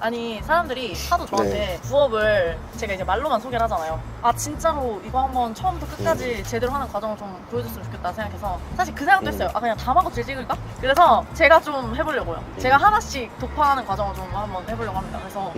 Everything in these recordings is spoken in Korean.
아니 사람들이 하도 저한테 부업을 제가 이제 말로만 소개를 하잖아요. 아 진짜로 이거 한번 처음부터 끝까지 제대로 하는 과정을 좀 보여줬으면 좋겠다 생각해서 사실 그 생각도 했어요. 아 그냥 다마고치를 찍을까? 그래서 제가 좀 해보려고요. 제가 하나씩 도파하는 과정을 좀 한번 해보려고 합니다. 그래서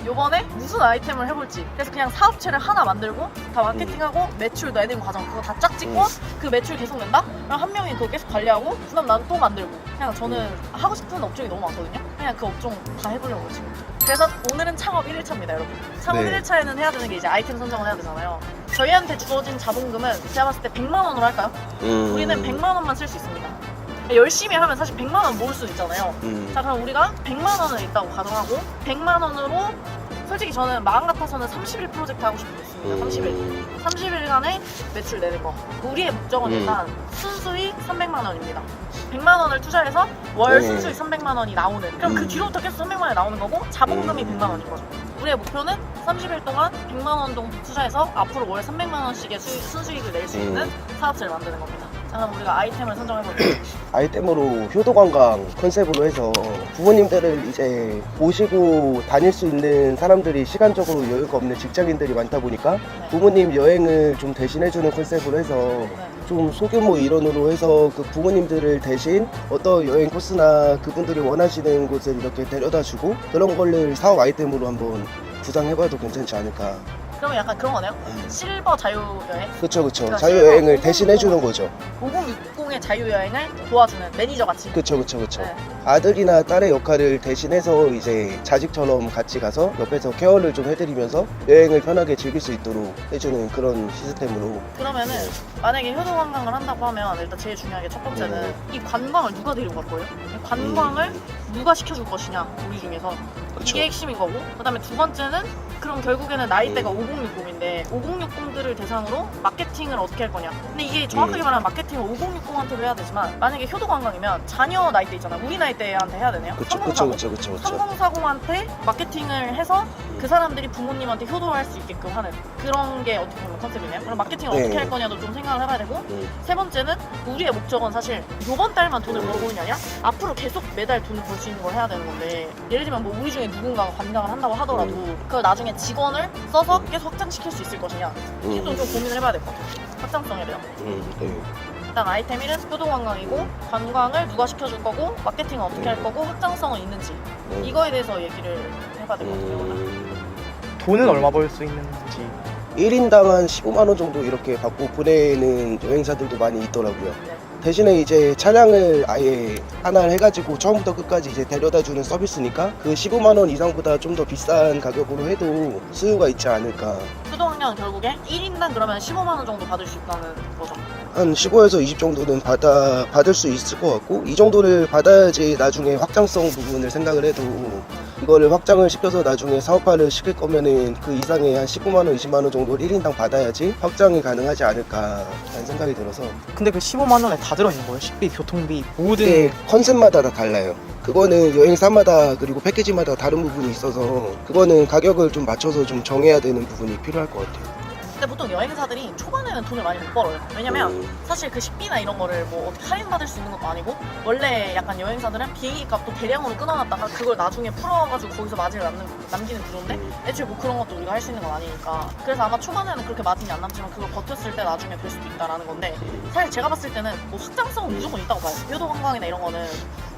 요번에 무슨 아이템을 해볼지, 그래서 그냥 사업체를 하나 만들고 다 마케팅하고 매출 내는 과정 그거 다 쫙 찍고 그 매출 계속 낸다? 그럼 한 명이 그거 계속 관리하고 그다음 난 또 만들고, 그냥 저는 하고 싶은 업종이 너무 많거든요. 그냥 그 업종 다 해보려고 지금. 그래서 오늘은 창업 1일차입니다 여러분. 창업 1일차에는 해야 되는 게 이제 아이템 선정을 해야 되잖아요. 저희한테 주어진 자본금은 제가 봤을 때 100만 원으로 할까요? 우리는 100만 원만 쓸 수 있습니다. 열심히 하면 사실 100만 원 모을 수 있잖아요. 자 그럼 우리가 100만 원을 있다고 가정하고 100만 원으로 솔직히 저는 마음 같아서는 30일 프로젝트 하고 싶습니다. 30일간의 매출 내는 거. 우리의 목적은 일단 순수익 300만 원입니다. 100만 원을 투자해서 월 순수익 300만 원이 나오는, 그럼 그 뒤로부터 계속 300만 원이 나오는 거고 자본금이 100만 원인 거죠. 우리의 목표는 30일 동안 100만 원 정도 투자해서 앞으로 월 300만 원씩의 순수익을 낼 수 있는 사업체를 만드는 겁니다. 자 그럼 우리가 아이템을 선정해볼게요. 아이템으로 효도관광 컨셉으로 해서 부모님들을 이제 모시고 다닐 수 있는 사람들이 시간적으로 여유가 없는 직장인들이 많다 보니까 부모님 여행을 좀 대신해주는 컨셉으로 해서 좀 소규모 일원으로 해서 그 부모님들을 대신 어떤 여행 코스나 그분들이 원하시는 곳을 이렇게 데려다주고 그런 거를 사업 아이템으로 한번 구상해봐도 괜찮지 않을까. 그러면 약간 그런 거네요? 실버 자유여행? 그쵸. 자유여행을 대신해주는 거죠. 5060의 자유여행을 도와주는 매니저 같이. 그쵸. 네. 아들이나 딸의 역할을 대신해서 이제 자식처럼 같이 가서 옆에서 케어를 좀 해드리면서 여행을 편하게 즐길 수 있도록 해주는 그런 시스템으로. 그러면은 만약에 효도관광을 한다고 하면 일단 제일 중요한 게 첫 번째는 이 관광을 누가 데리고 갈 거예요? 관광을 누가 시켜줄 것이냐, 우리 중에서. 그쵸. 이게 핵심인 거고, 그 다음에 두 번째는 그럼 결국에는 나이대가 5060인데 5060들을 대상으로 마케팅을 어떻게 할 거냐. 근데 이게 정확하게 말하면 마케팅을 5060한테도 해야 되지만 만약에 효도관광이면 자녀 나이대 있잖아, 우리 나이대한테 해야 되네요. 그쵸. 3040한테 마케팅을 해서 그 사람들이 부모님한테 효도할 수 있게끔 하는 그런 게 어떻게 보면 컨셉이네요. 그럼 마케팅을 어떻게 할 거냐도 좀 생각을 해봐야 되고, 세 번째는 우리의 목적은 사실 요번 달만 돈을 벌어보는 게 아니라 앞으로 계속 매달 돈을 벌 수 있는 걸 해야 되는 건데, 예를 들면 뭐 우리 중에 누군가가 관광을 한다고 하더라도 그걸 나중에 직원을 써서 계속 확장시킬 수 있을 것이냐, 이게 좀 고민을 해봐야 될 것 같아요. 확장성에 대한. 일단 아이템 1은 효도관광이고 관광을 누가 시켜줄 거고 마케팅은 어떻게 할 거고 확장성은 있는지 이거에 대해서 얘기를 해봐야 될 것 같아요. 돈은 얼마 벌 수 있는지. 1인당 한 15만원 정도 이렇게 받고 보내는 여행사들도 많이 있더라고요. 대신에 이제 차량을 아예 하나 해가지고 처음부터 끝까지 이제 데려다주는 서비스니까 그 15만원 이상보다 좀 더 비싼 가격으로 해도 수요가 있지 않을까. 효도관광은 결국에 1인당 그러면 15만 원 정도 받을 수 있다는 거죠. 한 15에서 20 정도는 받을 수 있을 것 같고, 이 정도를 받아야지 나중에 확장성 부분을 생각을 해도 이거를 확장을 시켜서 나중에 사업화를 시킬 거면은 그 이상의 한 19만원, 20만원 정도를 1인당 받아야지 확장이 가능하지 않을까 라는 생각이 들어서. 근데 그 15만 원에 다 들어있는 거예요? 식비, 교통비, 모든. 이게 컨셉마다 다 달라요. 그거는 여행사마다 그리고 패키지마다 다른 부분이 있어서 그거는 가격을 좀 맞춰서 좀 정해야 되는 부분이 필요할 것 같아요. 근데 보통 여행사들이 초반에는 돈을 많이 못 벌어요. 왜냐면 사실 그 식비나 이런 거를 뭐 어떻게 할인받을 수 있는 것도 아니고, 원래 약간 여행사들은 비행기 값도 대량으로 끊어놨다가 그걸 나중에 풀어가지고 거기서 마진을 남기는 구조인데 애초에 뭐 그런 것도 우리가 할 수 있는 건 아니니까. 그래서 아마 초반에는 그렇게 마진이 안 남지만 그걸 버텼을 때 나중에 될 수도 있다라는 건데, 사실 제가 봤을 때는 뭐 확장성은 무조건 있다고 봐요. 효도관광이나 이런 거는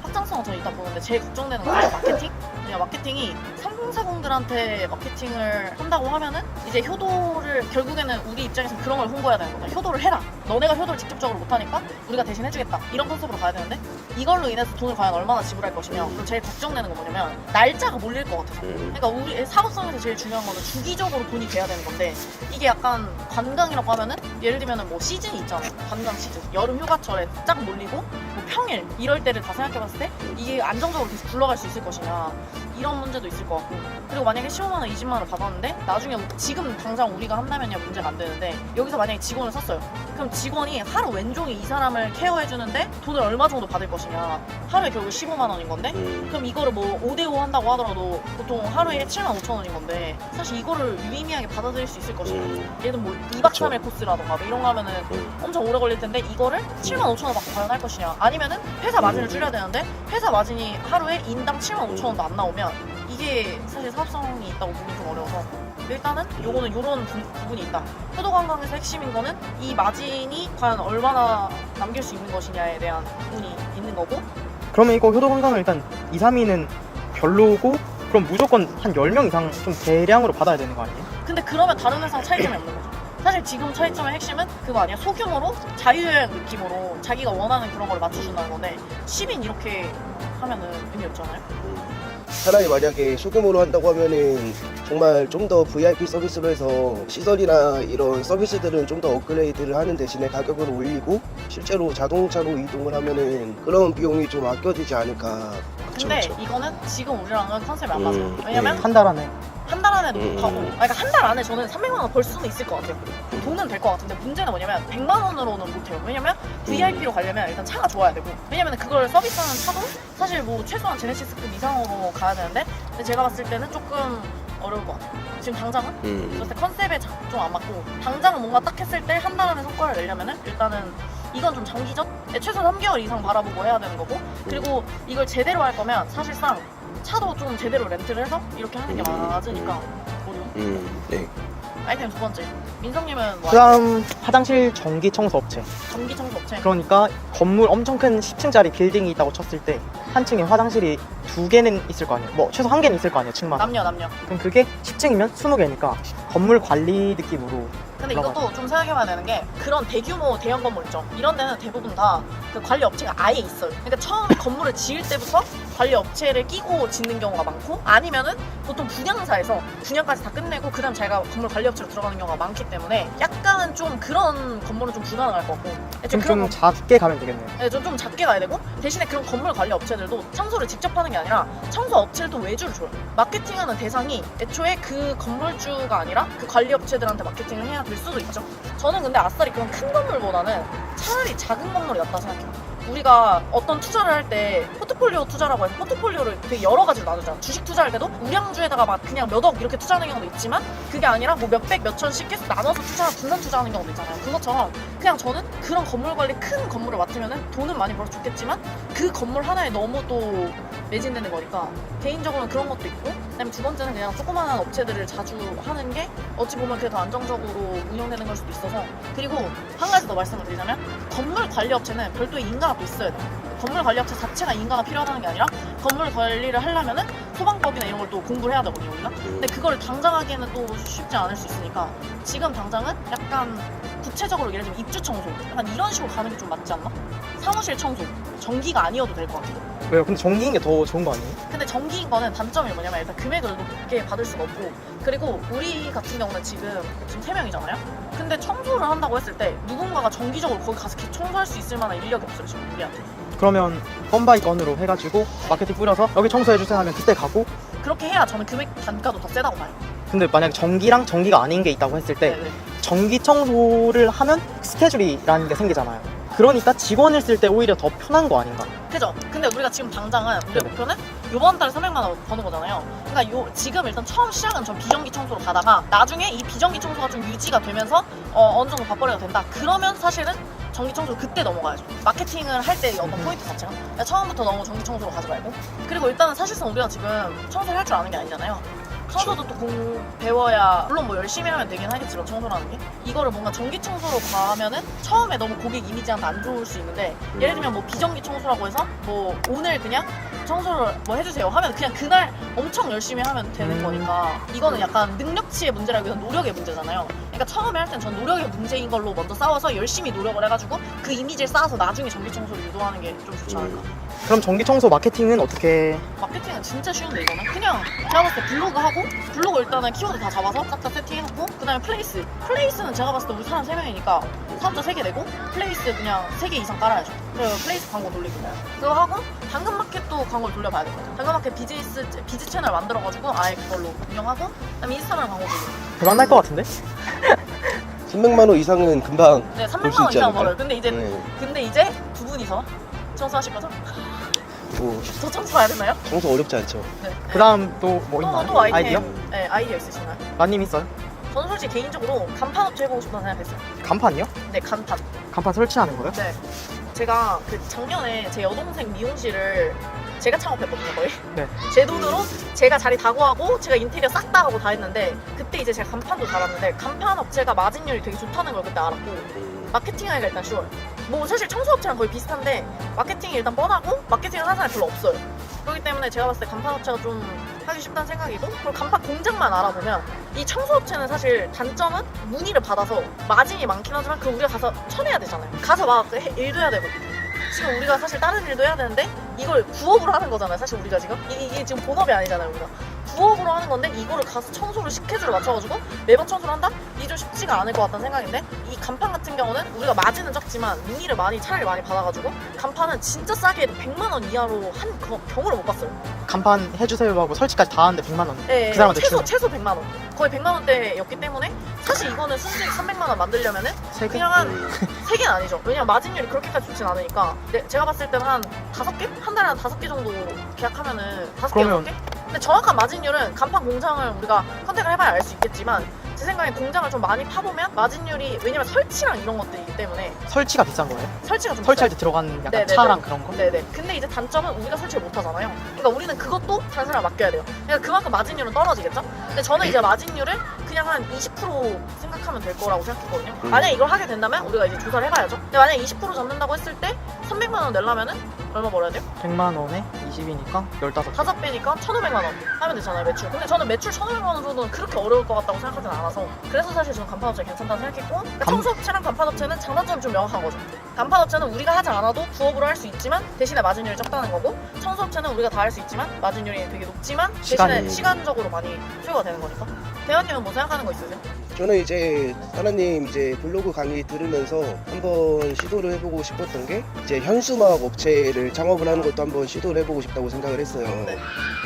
확장성은 저는 있다 보는데, 제일 걱정되는 건 마케팅? 그냥 마케팅이 3040들한테 마케팅을 한다고 하면은 이제 효도를 결국에는 우리 입장에서 그런 걸 홍보해야 되는 거죠. 효도를 해라. 너네가 효도를 직접적으로 못하니까 우리가 대신 해주겠다. 이런 컨셉으로 가야 되는데, 이걸로 인해서 돈을 과연 얼마나 지불할 것이며, 그리고 제일 걱정되는 건 뭐냐면 날짜가 몰릴 것 같아서. 그러니까 우리 사업성에서 제일 중요한 거는 주기적으로 돈이 돼야 되는 건데, 이게 약간 관광이라고 하면은 예를 들면은 뭐 시즌이 있잖아요. 관광 시즌, 여름 휴가철에 쫙 몰리고 뭐 평일 이럴 때를 다 생각해봤을 때 이게 안정적으로 계속 굴러갈 수 있을 것이냐, 이런 문제도 있을 것 같고. 그리고 만약에 15만원, 20만원 받았는데 나중에 뭐 지금 당장 우리가 한다면야 문제가 안 되는데, 여기서 만약에 직원을 썼어요. 그럼 직원이 하루 왼종일 이 사람을 케어해주는데 돈을 얼마 정도 받을 것이냐. 하루에 결국 15만원인 건데, 그럼 이거를 뭐 5대5 한다고 하더라도 보통 하루에 75,000원인 건데, 사실 이거를 유의미하게 받아들일 수 있을 것이냐. 예를 들면 뭐 2박 3일 코스라던가 뭐 이런 거 하면은 엄청 오래 걸릴 텐데, 이거를 75,000원 받고 과연 할 것이냐. 아니면은 회사 마진을 줄여야 되는데 회사 마진이 하루에 인당 75,000원도 안 나오면 이게 이게 사실 사업성이 있다고 보기 좀 어려워서 일단은 요거는 요런 부분이 있다. 효도관광에서 핵심인 거는 이 마진이 과연 얼마나 남길 수 있는 것이냐에 대한 부분이 있는 거고. 그러면 이거 효도관광을 일단 2, 3위는 별로고 그럼 무조건 한 10명 이상 좀 대량으로 받아야 되는 거 아니에요? 근데 그러면 다른 회사랑 차이점이 없는 거죠. 사실 지금 차이점의 핵심은 그거 아니야? 소규모로 자유여행 느낌으로 자기가 원하는 그런 걸 맞춰준다는 건데 10인 이렇게 하면은 의미 없잖아요? 차라리 만약에 소규모로 한다고 하면은 정말 좀 더 VIP 서비스로 해서 시설이나 이런 서비스들은 좀 더 업그레이드를 하는 대신에 가격을 올리고 실제로 자동차로 이동을 하면은 그런 비용이 좀 아껴지지 않을까. 근데 그쵸. 이거는 지금 우리랑은 컨셉이 안 맞아요. 왜냐면 한 달 안에 한 달 안에도 못하고 그러니까 한 달 안에 저는 300만 원 벌 수는 있을 것 같아요. 돈은 될 것 같은데 문제는 뭐냐면 100만 원으로는 못해요. 왜냐면 VIP로 가려면 일단 차가 좋아야 되고 왜냐면 그걸 서비스하는 차도 사실 뭐 최소한 제네시스급 이상으로 가야 되는데 근데 제가 봤을 때는 조금 어려울 것 같아요. 지금 당장은 그래서 컨셉에 좀 안 맞고 당장은 뭔가 딱 했을 때 한 달 안에 성과를 내려면은 일단은 이건 좀 장기전? 최소 3개월 이상 바라보고 해야 되는 거고 그리고 이걸 제대로 할 거면 사실상 차도 좀 제대로 렌트를 해서 이렇게 하는 게 맞으니까 어려워. 네. 아이템 두 번째 민성님은 뭐 그다음 화장실 전기 청소 업체. 전기 청소 업체 그러니까 건물 엄청 큰 10층짜리 빌딩이 있다고 쳤을 때 한 층에 화장실이 2개는 있을 거 아니에요. 뭐 최소 1개는 있을 거 아니에요. 층마다. 남녀 그럼 그게 10층이면 20개니까 건물 관리 느낌으로. 근데 이것도 좀 생각해봐야 되는 게 그런 대규모 대형 건물 있죠. 이런 데는 대부분 다 그 관리 업체가 아예 있어요. 그러니까 처음에 건물을 지을 때부터 관리 업체를 끼고 짓는 경우가 많고 아니면은 보통 분양사에서 분양까지 다 끝내고 그다음 자기가 건물 관리 업체로 들어가는 경우가 많기 때문에 약간은 좀 그런 건물은 좀 불가능할 것 같고 좀, 좀 작게 가면 되겠네요. 네, 좀 작게 가야 되고 대신에 그런 건물 관리 업체들도 청소를 직접 하는 게 아니라 청소 업체를 또 외주를 줘요. 마케팅하는 대상이 애초에 그 건물주가 아니라 그 관리 업체들한테 마케팅을 해야 될 수도 있죠. 저는 근데 아싸리 그런 큰 건물보다는 차라리 작은 건물이 낫다 생각해요. 우리가 어떤 투자를 할 때 포트폴리오 투자라고 해서 포트폴리오를 되게 여러 가지로 나누잖아. 주식 투자할 때도 우량주에다가 막 그냥 몇 억 이렇게 투자하는 경우도 있지만 그게 아니라 뭐 몇백 몇천씩 계속 나눠서 분산 투자하는 경우도 있잖아요. 그것처럼 그냥 저는 그런 건물 관리 큰 건물을 맡으면은 돈은 많이 벌어 좋겠지만 그 건물 하나에 너무 또 매진되는 거니까 개인적으로는 그런 것도 있고 그다음에 두 번째는 그냥 조그마한 업체들을 자주 하는 게 어찌 보면 그게 더 안정적으로 운영되는 걸 수도 있어서 그리고 한 가지 더 말씀을 드리자면 건물 관리 업체는 별도의 인가가 또 있어야 돼요. 건물 관리 업체 자체가 인가가 필요하다는 게 아니라 건물 관리를 하려면은 소방법이나 이런 걸 또 공부를 해야 되거든요, 우리가. 근데 그걸 당장 하기에는 또 쉽지 않을 수 있으니까 지금 당장은 약간 구체적으로 예를 들면 입주 청소 약간 이런 식으로 가는 게 좀 맞지 않나? 사무실 청소 전기가 아니어도 될 것 같아요. 왜요? 근데 전기인 게 더 좋은 거 아니에요? 근데 전기인 거는 단점이 뭐냐면 일단 금액을 높게 받을 수가 없고 그리고 우리 같은 경우는 지금 3명이잖아요? 근데 청소를 한다고 했을 때 누군가가 정기적으로 거기 가서 청소할 수 있을 만한 인력이 없어요, 지금 우리한테. 그러면 건바이 건으로 해가지고 마케팅 뿌려서 여기 청소해주세요 하면 그때 가고 그렇게 해야 저는 금액 단가도 더 세다고 봐요. 근데 만약에 전기랑 전기가 아닌 게 있다고 했을 때 네네. 전기 청소를 하면 스케줄이라는 게 생기잖아요. 그러니까 직원을 쓸 때 오히려 더 편한 거 아닌가? 그죠? 근데 우리가 지금 당장은 우리 네네. 목표는 요번 달에 300만 원 버는 거잖아요. 그러니까 지금 일단 처음 시작은 전 비전기 청소로 가다가 나중에 이 비전기 청소가 좀 유지가 되면서 어느 정도 밥벌이가 된다. 그러면 사실은 전기 청소 그때 넘어가야죠. 마케팅을 할 때 어떤 포인트 자체가 그러니까 처음부터 너무 전기 청소로 가지 말고 그리고 일단은 사실상 우리가 지금 청소를 할 줄 아는 게 아니잖아요. 청소도 또 배워야 물론 뭐 열심히 하면 되긴 하겠지만 청소라는 게 이거를 뭔가 전기 청소로 가면은 처음에 너무 고객 이미지한테 안 좋을 수 있는데 예를 들면 뭐 비전기 청소라고 해서 뭐 오늘 그냥 청소를 뭐 해주세요 하면 그냥 그날 엄청 열심히 하면 되는 거니까 이거는 약간 능력치의 문제라기보다 노력의 문제잖아요. 그러니까 처음에 할 땐 전 노력의 문제인 걸로 먼저 싸워서 열심히 노력을 해가지고 그 이미지를 쌓아서 나중에 전기 청소를 유도하는 게 좀 좋지 않을까. 그럼 전기 청소 마케팅은 어떻게? 마케팅은 진짜 쉬운데 이거는 그냥 제가 봤을 때 블로그 하고 블로그 일단은 키워드 다 잡아서 싹 다 세팅해놓고 그 다음에 플레이스는 제가 봤을 때 우리 사람 3명이니까 사업자 3개 내고 플레이스 그냥 3개 이상 깔아야죠. 그리고 플레이스 광고 돌리고 그거 하고 당근마켓도 광고를 돌려봐야 돼요. 당근마켓 비즈 채널 만들어가지고 아예 그걸로 운영하고 그다음에 인스타그램 광고 돌리고 대박 날 것 같은데? 300만 원 이상은 금방 네 볼 300만 수 원 있지 이상 않을까요? 벌어요. 근데 이제 두 분이서 청소하실 거죠? 뭐 저 청소해야 되나요? 청소 어렵지 않죠. 네. 그 다음 또 뭐 있나요? 또 아이템 아이디어? 네 아이디어 있으시나요? 마님 있어요? 저는 솔직히 개인적으로 간판 업체 해보고 싶다는 생각했어요. 간판이요? 네 간판. 간판 설치하는 거요? 네. 제가 그 작년에 제 여동생 미용실을 제가 창업했거든요 거의. 네. 제 돈으로 제가 자리 다 구하고 제가 인테리어 싹 다 하고 다 했는데 그때 이제 제가 간판도 달았는데 간판 업체가 마진율이 되게 좋다는 걸 그때 알았고 마케팅하기가 일단 쉬워요. 뭐 사실 청소업체랑 거의 비슷한데 마케팅이 일단 뻔하고 마케팅을 하는 사람이 별로 없어요. 그렇기 때문에 제가 봤을 때 간판 업체가 좀 하기 쉽다는 생각이고 그리고 간판 공장만 알아보면 이 청소업체는 사실 단점은 문의를 받아서 마진이 많긴 하지만 그걸 우리가 가서 쳐내야 되잖아요. 가서 막 일도 해야 되고 지금 우리가 사실 다른 일도 해야 되는데 이걸 부업으로 하는 거잖아요. 사실 우리가 지금 이게 지금 본업이 아니잖아요. 우리가 부업으로 하는 건데 이거를 가서 청소를 스케줄을 맞춰가지고 매번 청소를 한다? 이게 좀 쉽지가 않을 것 같다는 생각인데 이 간판 같은 경우는 우리가 마진은 적지만 문의를 차라리 많이 받아가지고 간판은 진짜 싸게 해도 100만 원 이하로 한 경우를 못 봤어요. 간판 해주세요 하고 설치까지 다 하는데 100만 원. 네, 그 사람한테 최소 100만 원. 거의 100만 원대였기 때문에 사실 이거는 순수익 300만 원 만들려면은 세 개? 그냥 한 3개는 아니죠. 왜냐면 마진율이 그렇게까지 좋진 않으니까. 제가 봤을 때는 한 5개? 한 달에 한 5개 정도 계약하면은 5개, 그러면- 6개? 근데 정확한 마진율은 간판 공장을 우리가 컨택을 해봐야 알 수 있겠지만 제 생각에 공장을 좀 많이 파보면 마진율이 왜냐면 설치랑 이런 것들이기 때문에 설치가 비싼 거예요? 설치가 좀 설치할 비싸요. 때 들어간 약간 네네네. 차랑 그런 거? 네네. 근데 이제 단점은 우리가 설치를 못 하잖아요. 그러니까 우리는 그것도 다른 사람을 맡겨야 돼요. 그러니까 그만큼 마진율은 떨어지겠죠? 근데 저는 이제 마진율을 그냥 한 20% 생각하면 될 거라고 생각했거든요. 만약에 이걸 하게 된다면 우리가 이제 조사를 해봐야죠. 근데 만약에 20% 잡는다고 했을 때 300만 원 내려면은 얼마 벌어야 돼요? 100만 원에 20이니까 15개. 5배니까 1,500만 원 하면 되잖아요, 매출. 근데 저는 매출 1,500만 원 정도는 그렇게 어려울 것 같다고 생각하진 않아서 그래서 사실 저는 간판업체 괜찮다고 생각했고 그러니까 청소업체랑 간판업체는 장단점이 좀 명확한 거죠. 간판업체는 우리가 하지 않아도 부업으로 할 수 있지만 대신에 마진율이 적다는 거고 청소업체는 우리가 다 할 수 있지만 마진율이 되게 높지만 대신에 시간적으로 많이 소요가 되는 거니까. 대현님은 뭐 생각하는 거 있으세요? 저는 이제 하나님 이제 블로그 강의 들으면서 한번 시도를 해보고 싶었던 게 이제 현수막 업체를 창업을 하는 것도 한번 시도를 해보고 싶다고 생각을 했어요. 네.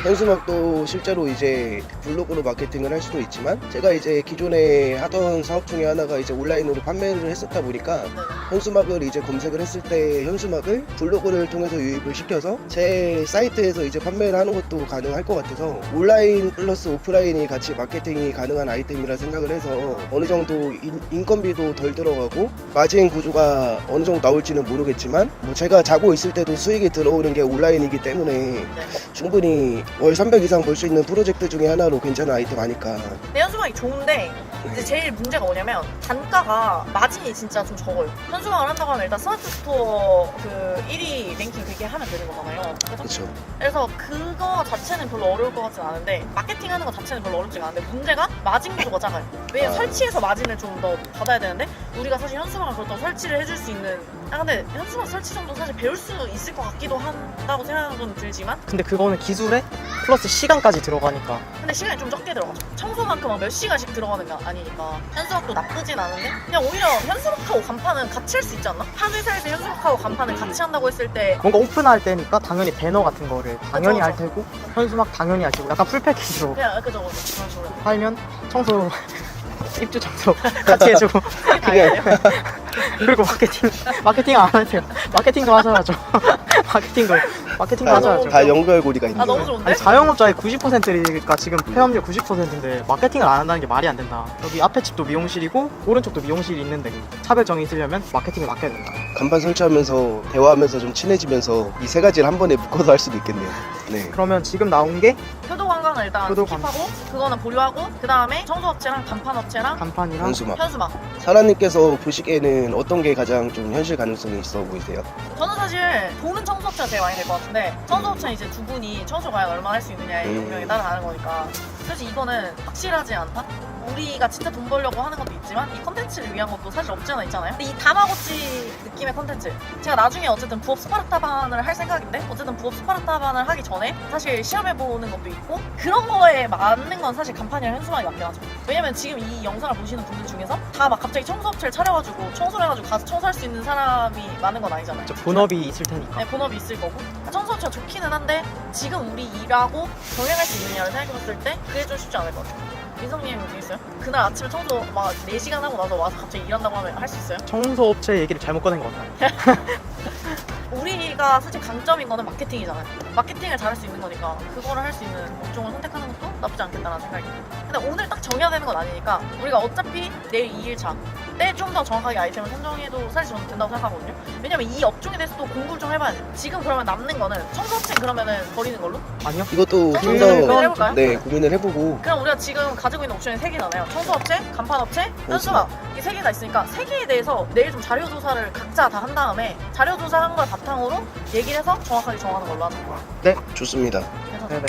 현수막도 실제로 이제 블로그로 마케팅을 할 수도 있지만 제가 이제 기존에 하던 사업 중에 하나가 이제 온라인으로 판매를 했었다 보니까 네. 현수막을 이제 검색을 했을 때 현수막을 블로그를 통해서 유입을 시켜서 제 사이트에서 이제 판매를 하는 것도 가능할 것 같아서 온라인 플러스 오프라인이 같이 마케팅이 가능한 아이템이라 생각을 해서 어느 정도 인건비도 덜 들어가고 마진 구조가 어느 정도 나올지는 모르겠지만 뭐 제가 자고 있을 때도 수익이 들어오는 게 온라인이기 때문에 네. 충분히 월 300 이상 벌 수 있는 프로젝트 중에 하나로 괜찮은 아이템 아닐까. 내 현수막이 좋은데 이제 제일 문제가 뭐냐면 단가가 마진이 진짜 좀 적어요. 현수막을 한다고 하면 일단 스마트 스토어 그 1위 랭킹 그게 하면 되는 거잖아요. 그죠? 그렇죠. 그래서 그거 자체는 별로 어려울 것 같진 않은데 마케팅 하는 거 자체는 별로 어렵지가 않은데 문제가 마진 구조가 작아요. 왜냐면 설치해서 마진을 좀 더 받아야 되는데 우리가 사실 현수막을 그렇다고 설치를 해줄 수 있는 근데 현수막 설치 정도 사실 배울 수 있을 것 같기도 한다고 생각은 들지만 근데 그거는 기술에 플러스 시간까지 들어가니까 근데 시간이 좀 적게 들어가죠. 청소만큼 막 몇 시간씩 들어가는 게 아니니까 현수막도 나쁘진 않은데 그냥 오히려 현수막하고 간판은 같이 할 수 있지 않나? 한 회사에서 현수막하고 간판을 같이 한다고 했을 때 뭔가 오픈할 때니까 당연히 배너 같은 거를 당연히 그쵸, 할 테고 현수막 당연히 할 테고 약간 풀 패키지로 그냥 그죠 그런 식으로 팔면 청소 입주 청소 같이 해주고 다행이에요. 그리고 마케팅 안 하세요. 마케팅도 하셔야죠. 마케팅도 하셔야죠. 다 연결고리가 있는 아 너무 거예요. 좋은데? 아니 자영업자의 90%가 지금 폐업률 90%인데 마케팅을 안 한다는 게 말이 안 된다. 여기 앞에 집도 미용실이고 오른쪽도 미용실이 있는데 차별점이 있으려면 마케팅을 맡겨야 된다. 간판 설치하면서 대화하면서 좀 친해지면서 이 세 가지를 한 번에 묶어서 할 수도 있겠네요. 네. 그러면 지금 나온 게 효도 관광을 일단 효도 스킵하고 그거는 보류하고 그 다음에 청소업체랑 간판업체랑 간판이랑 현수막. 현수막. 사라님께서 보시기에는 어떤 게 가장 좀 현실 가능성이 있어 보이세요? 저는 사실 보는 청소업체가 제일 많이 될 것 같은데 청소업체는 이제 두 분이 청소 과연 얼마나 할 수 있느냐의 운명에 따라 다른 거니까 사실 이거는 확실하지 않다? 우리가 진짜 돈 벌려고 하는 것도 있지만 이 컨텐츠를 위한 것도 사실 없지 않아 있잖아요. 근데 이 다마고치 느낌의 컨텐츠 제가 나중에 어쨌든 부업 스파르타반을 할 생각인데 어쨌든 부업 스파르타반을 하기 전에 사실 시험해보는 것도 있고 그런 거에 맞는 건 사실 간판이랑 현수막이 맞긴 하죠. 왜냐면 지금 이 영상을 보시는 분들 중에서 다 막 갑자기 청소업체를 차려가지고 청소를 해가지고 가서 청소할 수 있는 사람이 많은 건 아니잖아요. 본업이 있을 테니까. 네, 본업이 있을 거고 청소업체가 좋기는 한데 지금 우리 일하고 병행할 수 있느냐를 생각해봤을 때 그게 좀 쉽지 않을 것 같아요. 민성님 어떻게 있어요? 그날 아침에 청소 막 4시간 하고 나서 와서 갑자기 일한다고 하면 할 수 있어요? 청소업체 얘기를 잘못 꺼낸 것 같아요. 우리가 솔직히 강점인 거는 마케팅이잖아요. 마케팅을 잘할 수 있는 거니까 그거를 할 수 있는 업종을 선택하는 것도 나쁘지 않겠다는 생각이 듭니다. 근데 오늘 딱 정해야 되는 건 아니니까 우리가 어차피 내일 2일차 그때 좀 더 정확하게 아이템을 선정해도 사실 저는 된다고 생각하거든요. 왜냐면 이 업종에 대해서 또 공부를 좀 해봐야 돼요. 지금 그러면 남는 거는 청소업체 그러면은 버리는 걸로? 아니요. 이것도 좀 고민을 더 해볼까요? 네, 고민을 해보고 그럼 우리가 지금 가지고 있는 옵션이 3개잖아요. 청소업체, 간판업체, 현수막 이 3개가 있으니까 3개에 대해서 내일 좀 자료조사를 각자 다 한 다음에 자료조사한 걸 바탕으로 얘기를 해서 정확하게 정하는 걸로 하는 거야. 네, 좋습니다. 그래서 네네.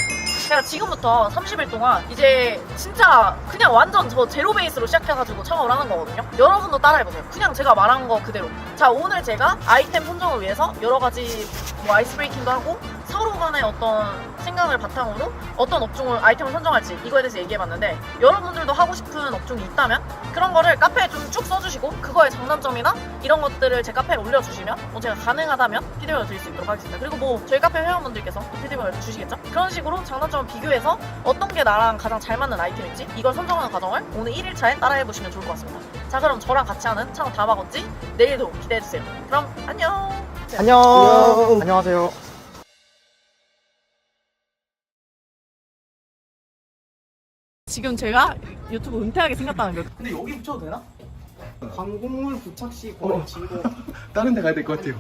제가 지금부터 30일 동안 이제 진짜 그냥 완전 저 제로 베이스로 시작해가지고 창업을 하는 거거든요. 여러분도 따라해보세요. 그냥 제가 말한 거 그대로. 자, 오늘 제가 아이템 선정을 위해서 여러 가지 뭐 아이스 브레이킹도 하고 서로 간의 어떤 생각을 바탕으로 어떤 업종을 아이템을 선정할지 이거에 대해서 얘기해봤는데 여러분들도 하고 싶은 업종이 있다면 그런 거를 카페에 좀 쭉 써주시고 그거의 장단점이나 이런 것들을 제 카페에 올려주시면 뭐 제가 가능하다면 피드백을 드릴 수 있도록 하겠습니다. 그리고 뭐 저희 카페 회원분들께서 또 피드백을 주시겠죠? 그런 식으로 장단점을 비교해서 어떤 게 나랑 가장 잘 맞는 아이템인지 이걸 선정하는 과정을 오늘 1일차에 따라해보시면 좋을 것 같습니다. 자, 그럼 저랑 같이 하는 창업 다마고찌 내일도 기대해주세요. 그럼 안녕! 안녕. 안녕. 안녕하세요. 지금 제가 유튜브 은퇴하게 생겼다는 거. 근데 여기 붙여도 되나? 광곡물 부착시 진고. 다른 데 가야 될 것 같아요.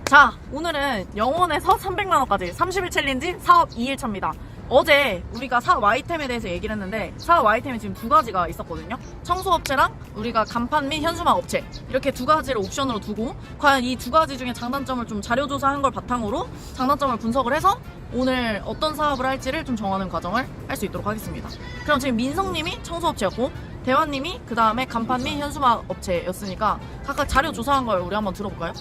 자, 오늘은 0원에서 300만원까지 30일 챌린지 사업 2일차입니다. 어제 우리가 사업 아이템에 대해서 얘기를 했는데 사업 아이템이 지금 2가지가 있었거든요. 청소업체랑 우리가 간판 및 현수막 업체 이렇게 2가지를 옵션으로 두고 과연 이 2가지 중에 장단점을 좀 자료조사한 걸 바탕으로 장단점을 분석을 해서 오늘 어떤 사업을 할지를 좀 정하는 과정을 할 수 있도록 하겠습니다. 그럼 지금 민성님이 청소업체였고 대환님이 그 다음에 간판 및 현수막 업체였으니까 각각 자료조사한 걸 우리 한번 들어볼까요?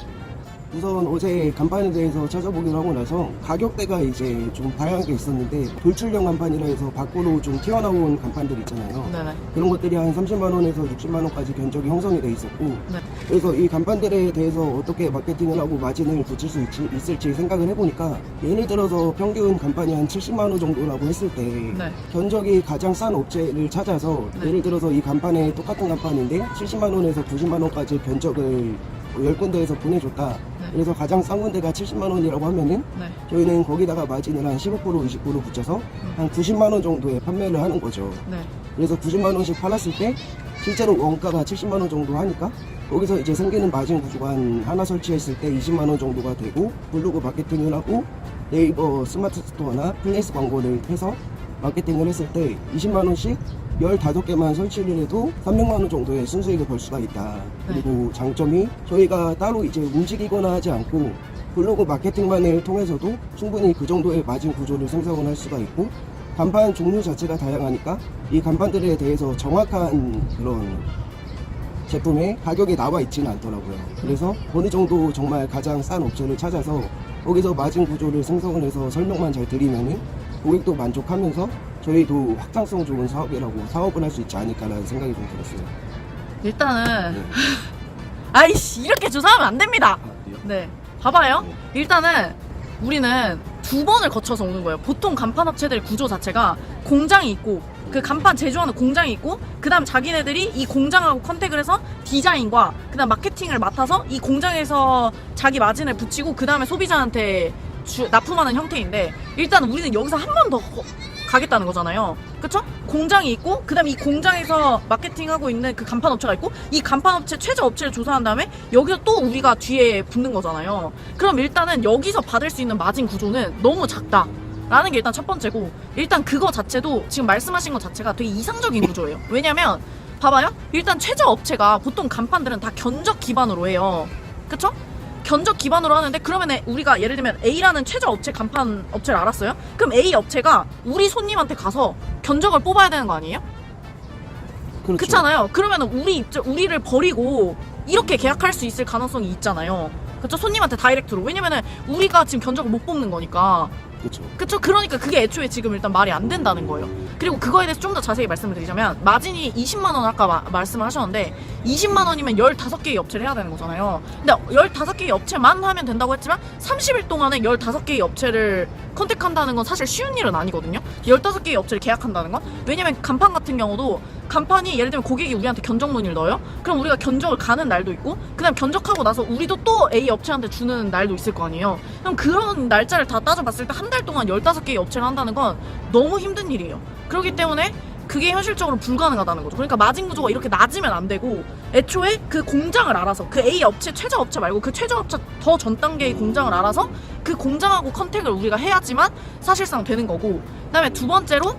우선 어제 간판에 대해서 찾아보기로 하고 나서 가격대가 이제 좀 다양한 게 있었는데 돌출형 간판이라 해서 밖으로 좀 튀어나온 간판들 있잖아요. 네네. 그런 것들이 한 30만원에서 60만원까지 견적이 형성이 돼 있었고 네. 그래서 이 간판들에 대해서 어떻게 마케팅을 하고 마진을 붙일 수 있을지 생각을 해보니까 예를 들어서 평균 간판이 한 70만원 정도라고 했을 때 네. 견적이 가장 싼 업체를 찾아서 네. 예를 들어서 이 간판에 똑같은 간판인데 70만원에서 90만원까지 견적을 10군데에서 보내줬다. 네. 그래서 가장 싼 군데가 70만원이라고 하면은 네. 저희는 거기다가 마진을 한 15% 20% 붙여서 한 90만원 정도에 판매를 하는 거죠. 네. 그래서 90만원씩 팔았을 때 실제로 원가가 70만원 정도 하니까 거기서 이제 생기는 마진 구조가 한 하나 설치했을 때 20만원 정도가 되고 블로그 마케팅을 하고 네이버 스마트 스토어나 플레이스 광고를 해서 마케팅을 했을 때 20만원씩 15개만 설치를 해도 300만원 정도의 순수익을 벌 수가 있다. 그리고 장점이 저희가 따로 이제 움직이거나 하지 않고 블로그 마케팅만을 통해서도 충분히 그 정도의 마진 구조를 생성을 할 수가 있고 간판 종류 자체가 다양하니까 이 간판들에 대해서 정확한 그런 제품의 가격이 나와 있지는 않더라고요. 그래서 어느 정도 정말 가장 싼 업체를 찾아서 거기서 마진 구조를 생성을 해서 설명만 잘 드리면은 고객도 만족하면서 저희도 확장성 좋은 사업이라고 사업을 할 수 있지 않을까라는 생각이 좀 들었어요. 일단은 네. 아이씨 이렇게 조사하면 안 됩니다. 그래요? 네, 봐봐요. 네. 일단은 우리는 2번을 거쳐서 오는 거예요. 보통 간판 업체들 구조 자체가 공장이 있고 그 간판 제조하는 공장이 있고 그 다음 자기네들이 이 공장하고 컨택을 해서 디자인과 그 다음 마케팅을 맡아서 이 공장에서 자기 마진을 붙이고 그 다음에 소비자한테 납품하는 형태인데 일단 우리는 여기서 한 번 더 가겠다는 거잖아요. 그쵸? 공장이 있고 그 다음에 이 공장에서 마케팅하고 있는 그 간판 업체가 있고 이 간판 업체 최저 업체를 조사한 다음에 여기서 또 우리가 뒤에 붙는 거잖아요. 그럼 일단은 여기서 받을 수 있는 마진 구조는 너무 작다 라는 게 일단 첫 번째고 일단 그거 자체도 지금 말씀하신 것 자체가 되게 이상적인 구조예요. 왜냐면 봐봐요. 일단 최저 업체가 보통 간판들은 다 견적 기반으로 해요. 그쵸? 견적 기반으로 하는데 그러면 우리가 예를 들면 A라는 최저 업체 간판 업체를 알았어요? 그럼 A 업체가 우리 손님한테 가서 견적을 뽑아야 되는 거 아니에요? 그렇죠. 그렇잖아요. 그러면 우리를 버리고 이렇게 계약할 수 있을 가능성이 있잖아요. 그쵸? 손님한테 다이렉트로. 왜냐면은 우리가 지금 견적을 못 뽑는 거니까. 그렇죠. 그쵸? 그러니까 그게 애초에 지금 일단 말이 안 된다는 거예요. 그리고 그거에 대해서 좀 더 자세히 말씀을 드리자면 마진이 20만원 아까 말씀을 하셨는데 20만원이면 15개의 업체를 해야 되는 거잖아요. 근데 15개의 업체만 하면 된다고 했지만 30일 동안에 15개의 업체를 컨택한다는 건 사실 쉬운 일은 아니거든요. 15개의 업체를 계약한다는 건. 왜냐면 간판 같은 경우도 간판이 예를 들면 고객이 우리한테 견적 문의를 넣어요. 그럼 우리가 견적을 가는 날도 있고 그 다음 견적하고 나서 우리도 또 A 업체한테 주는 날도 있을 거 아니에요. 그럼 그런 날짜를 다 따져봤을 때 한 달 동안 15개의 업체를 한다는 건 너무 힘든 일이에요. 그렇기 때문에 그게 현실적으로 불가능하다는 거죠. 그러니까 마진 구조가 이렇게 낮으면 안 되고 애초에 그 공장을 알아서 그 A 업체 최저 업체 말고 그 최저 업체 더 전 단계의 공장을 알아서 그 공장하고 컨택을 우리가 해야지만 사실상 되는 거고, 그다음에 두 번째로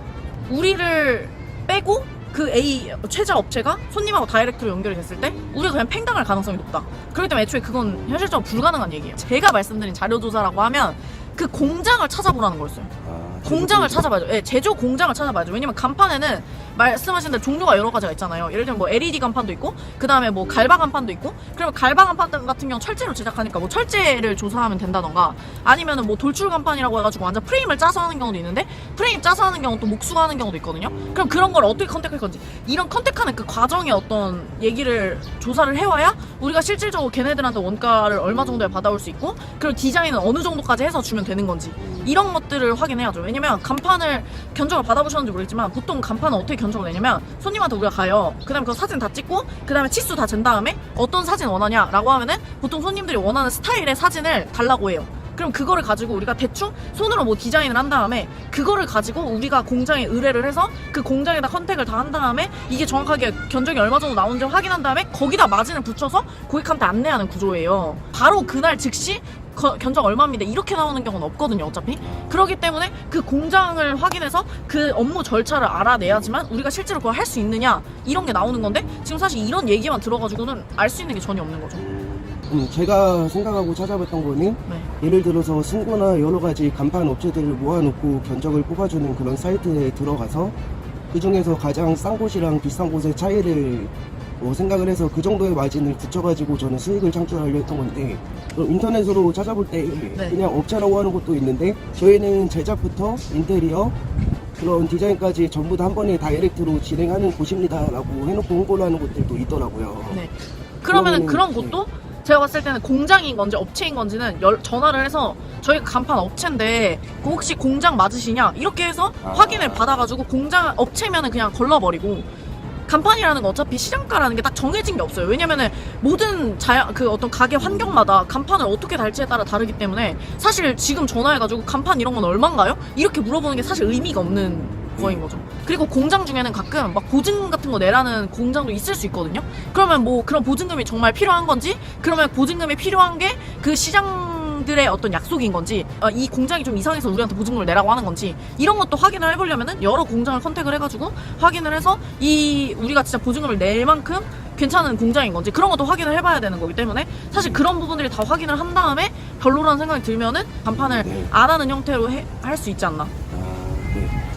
우리를 빼고 그 A 최저 업체가 손님하고 다이렉트로 연결이 됐을 때 우리가 그냥 팽당할 가능성이 높다. 그렇기 때문에 애초에 그건 현실적으로 불가능한 얘기예요. 제가 말씀드린 자료조사라고 하면 그 공장을 찾아보라는 거였어요. 공장을 찾아봐야죠. 예, 제조 공장을 찾아봐야죠. 왜냐면 간판에는 말씀하신 대로 종류가 여러 가지가 있잖아요. 예를 들면 뭐 LED 간판도 있고, 그 다음에 뭐 갈바 간판도 있고, 그러면 갈바 간판 같은 경우 철제로 제작하니까 뭐 철제를 조사하면 된다던가, 아니면은 뭐 돌출 간판이라고 해가지고 완전 프레임을 짜서 하는 경우도 있는데, 프레임 짜서 하는 경우 또 목수가 하는 경우도 있거든요. 그럼 그런 걸 어떻게 컨택할 건지, 이런 컨택하는 그 과정의 어떤 얘기를 조사를 해와야 우리가 실질적으로 걔네들한테 원가를 얼마 정도에 받아올 수 있고, 그리고 디자인은 어느 정도까지 해서 주면 되는 건지, 이런 것들을 확인해야죠. 왜냐면 간판을 견적을 받아보셨는지 모르겠지만 보통 간판은 어떻게 견적을 내냐면 손님한테 우리가 가요. 그 다음에 그 사진 다 찍고 그 다음에 치수 다 잰 다음에 어떤 사진 원하냐 라고 하면은 보통 손님들이 원하는 스타일의 사진을 달라고 해요. 그럼 그거를 가지고 우리가 대충 손으로 뭐 디자인을 한 다음에 그거를 가지고 우리가 공장에 의뢰를 해서 그 공장에다 컨택을 다 한 다음에 이게 정확하게 견적이 얼마 정도 나오는지 확인한 다음에 거기다 마진을 붙여서 고객한테 안내하는 구조예요. 바로 그날 즉시 견적 얼마입니다 이렇게 나오는 경우는 없거든요. 어차피 그렇기 때문에 그 공장을 확인해서 그 업무 절차를 알아내야지만 우리가 실제로 그걸 할 수 있느냐 이런 게 나오는 건데, 지금 사실 이런 얘기만 들어가지고는 알 수 있는 게 전혀 없는 거죠. 제가 생각하고 찾아봤던 거는 예를 들어서 승고나 여러 가지 간판 업체들을 모아놓고 견적을 뽑아주는 그런 사이트에 들어가서 그 중에서 가장 싼 곳이랑 비싼 곳의 차이를 생각을 해서 그 정도의 마진을 붙여가지고 저는 수익을 창출하려 했던 건데, 인터넷으로 찾아볼 때 그냥 업체라고 하는 것도 있는데 저희는 제작부터 인테리어 그런 디자인까지 전부 다 한 번에 다이렉트로 진행하는 곳입니다 라고 해놓고 홍보를 하는 곳들도 있더라고요. 네. 그러면은 그런 곳도 제가 봤을 때는 공장인 건지 업체인 건지는 전화를 해서 저희가 간판 업체인데 그 혹시 공장 맞으시냐 이렇게 해서 확인을 받아가지고 공장 업체면은 그냥 걸러버리고, 간판이라는 거 어차피 시장가라는 게 딱 정해진 게 없어요. 왜냐면은 모든 그 어떤 가게 환경마다 간판을 어떻게 달지에 따라 다르기 때문에 사실 지금 전화해가지고 간판 이런 건 얼마인가요? 이렇게 물어보는 게 사실 의미가 없는 거인 거죠. 그리고 공장 중에는 가끔 막 보증금 같은 거 내라는 공장도 있을 수 있거든요. 그러면 뭐 그런 보증금이 정말 필요한 건지, 그러면 보증금이 필요한 게 그 시장들의 어떤 약속인 건지, 이 공장이 좀 이상해서 우리한테 보증금을 내라고 하는 건지, 이런 것도 확인을 해보려면은 여러 공장을 컨택을 해가지고 확인을 해서 우리가 진짜 보증금을 낼 만큼 괜찮은 공장인 건지 그런 것도 확인을 해봐야 되는 거기 때문에 사실 그런 부분들이 다 확인을 한 다음에 별로라는 생각이 들면은 간판을 안 하는 형태로 할 수 있지 않나.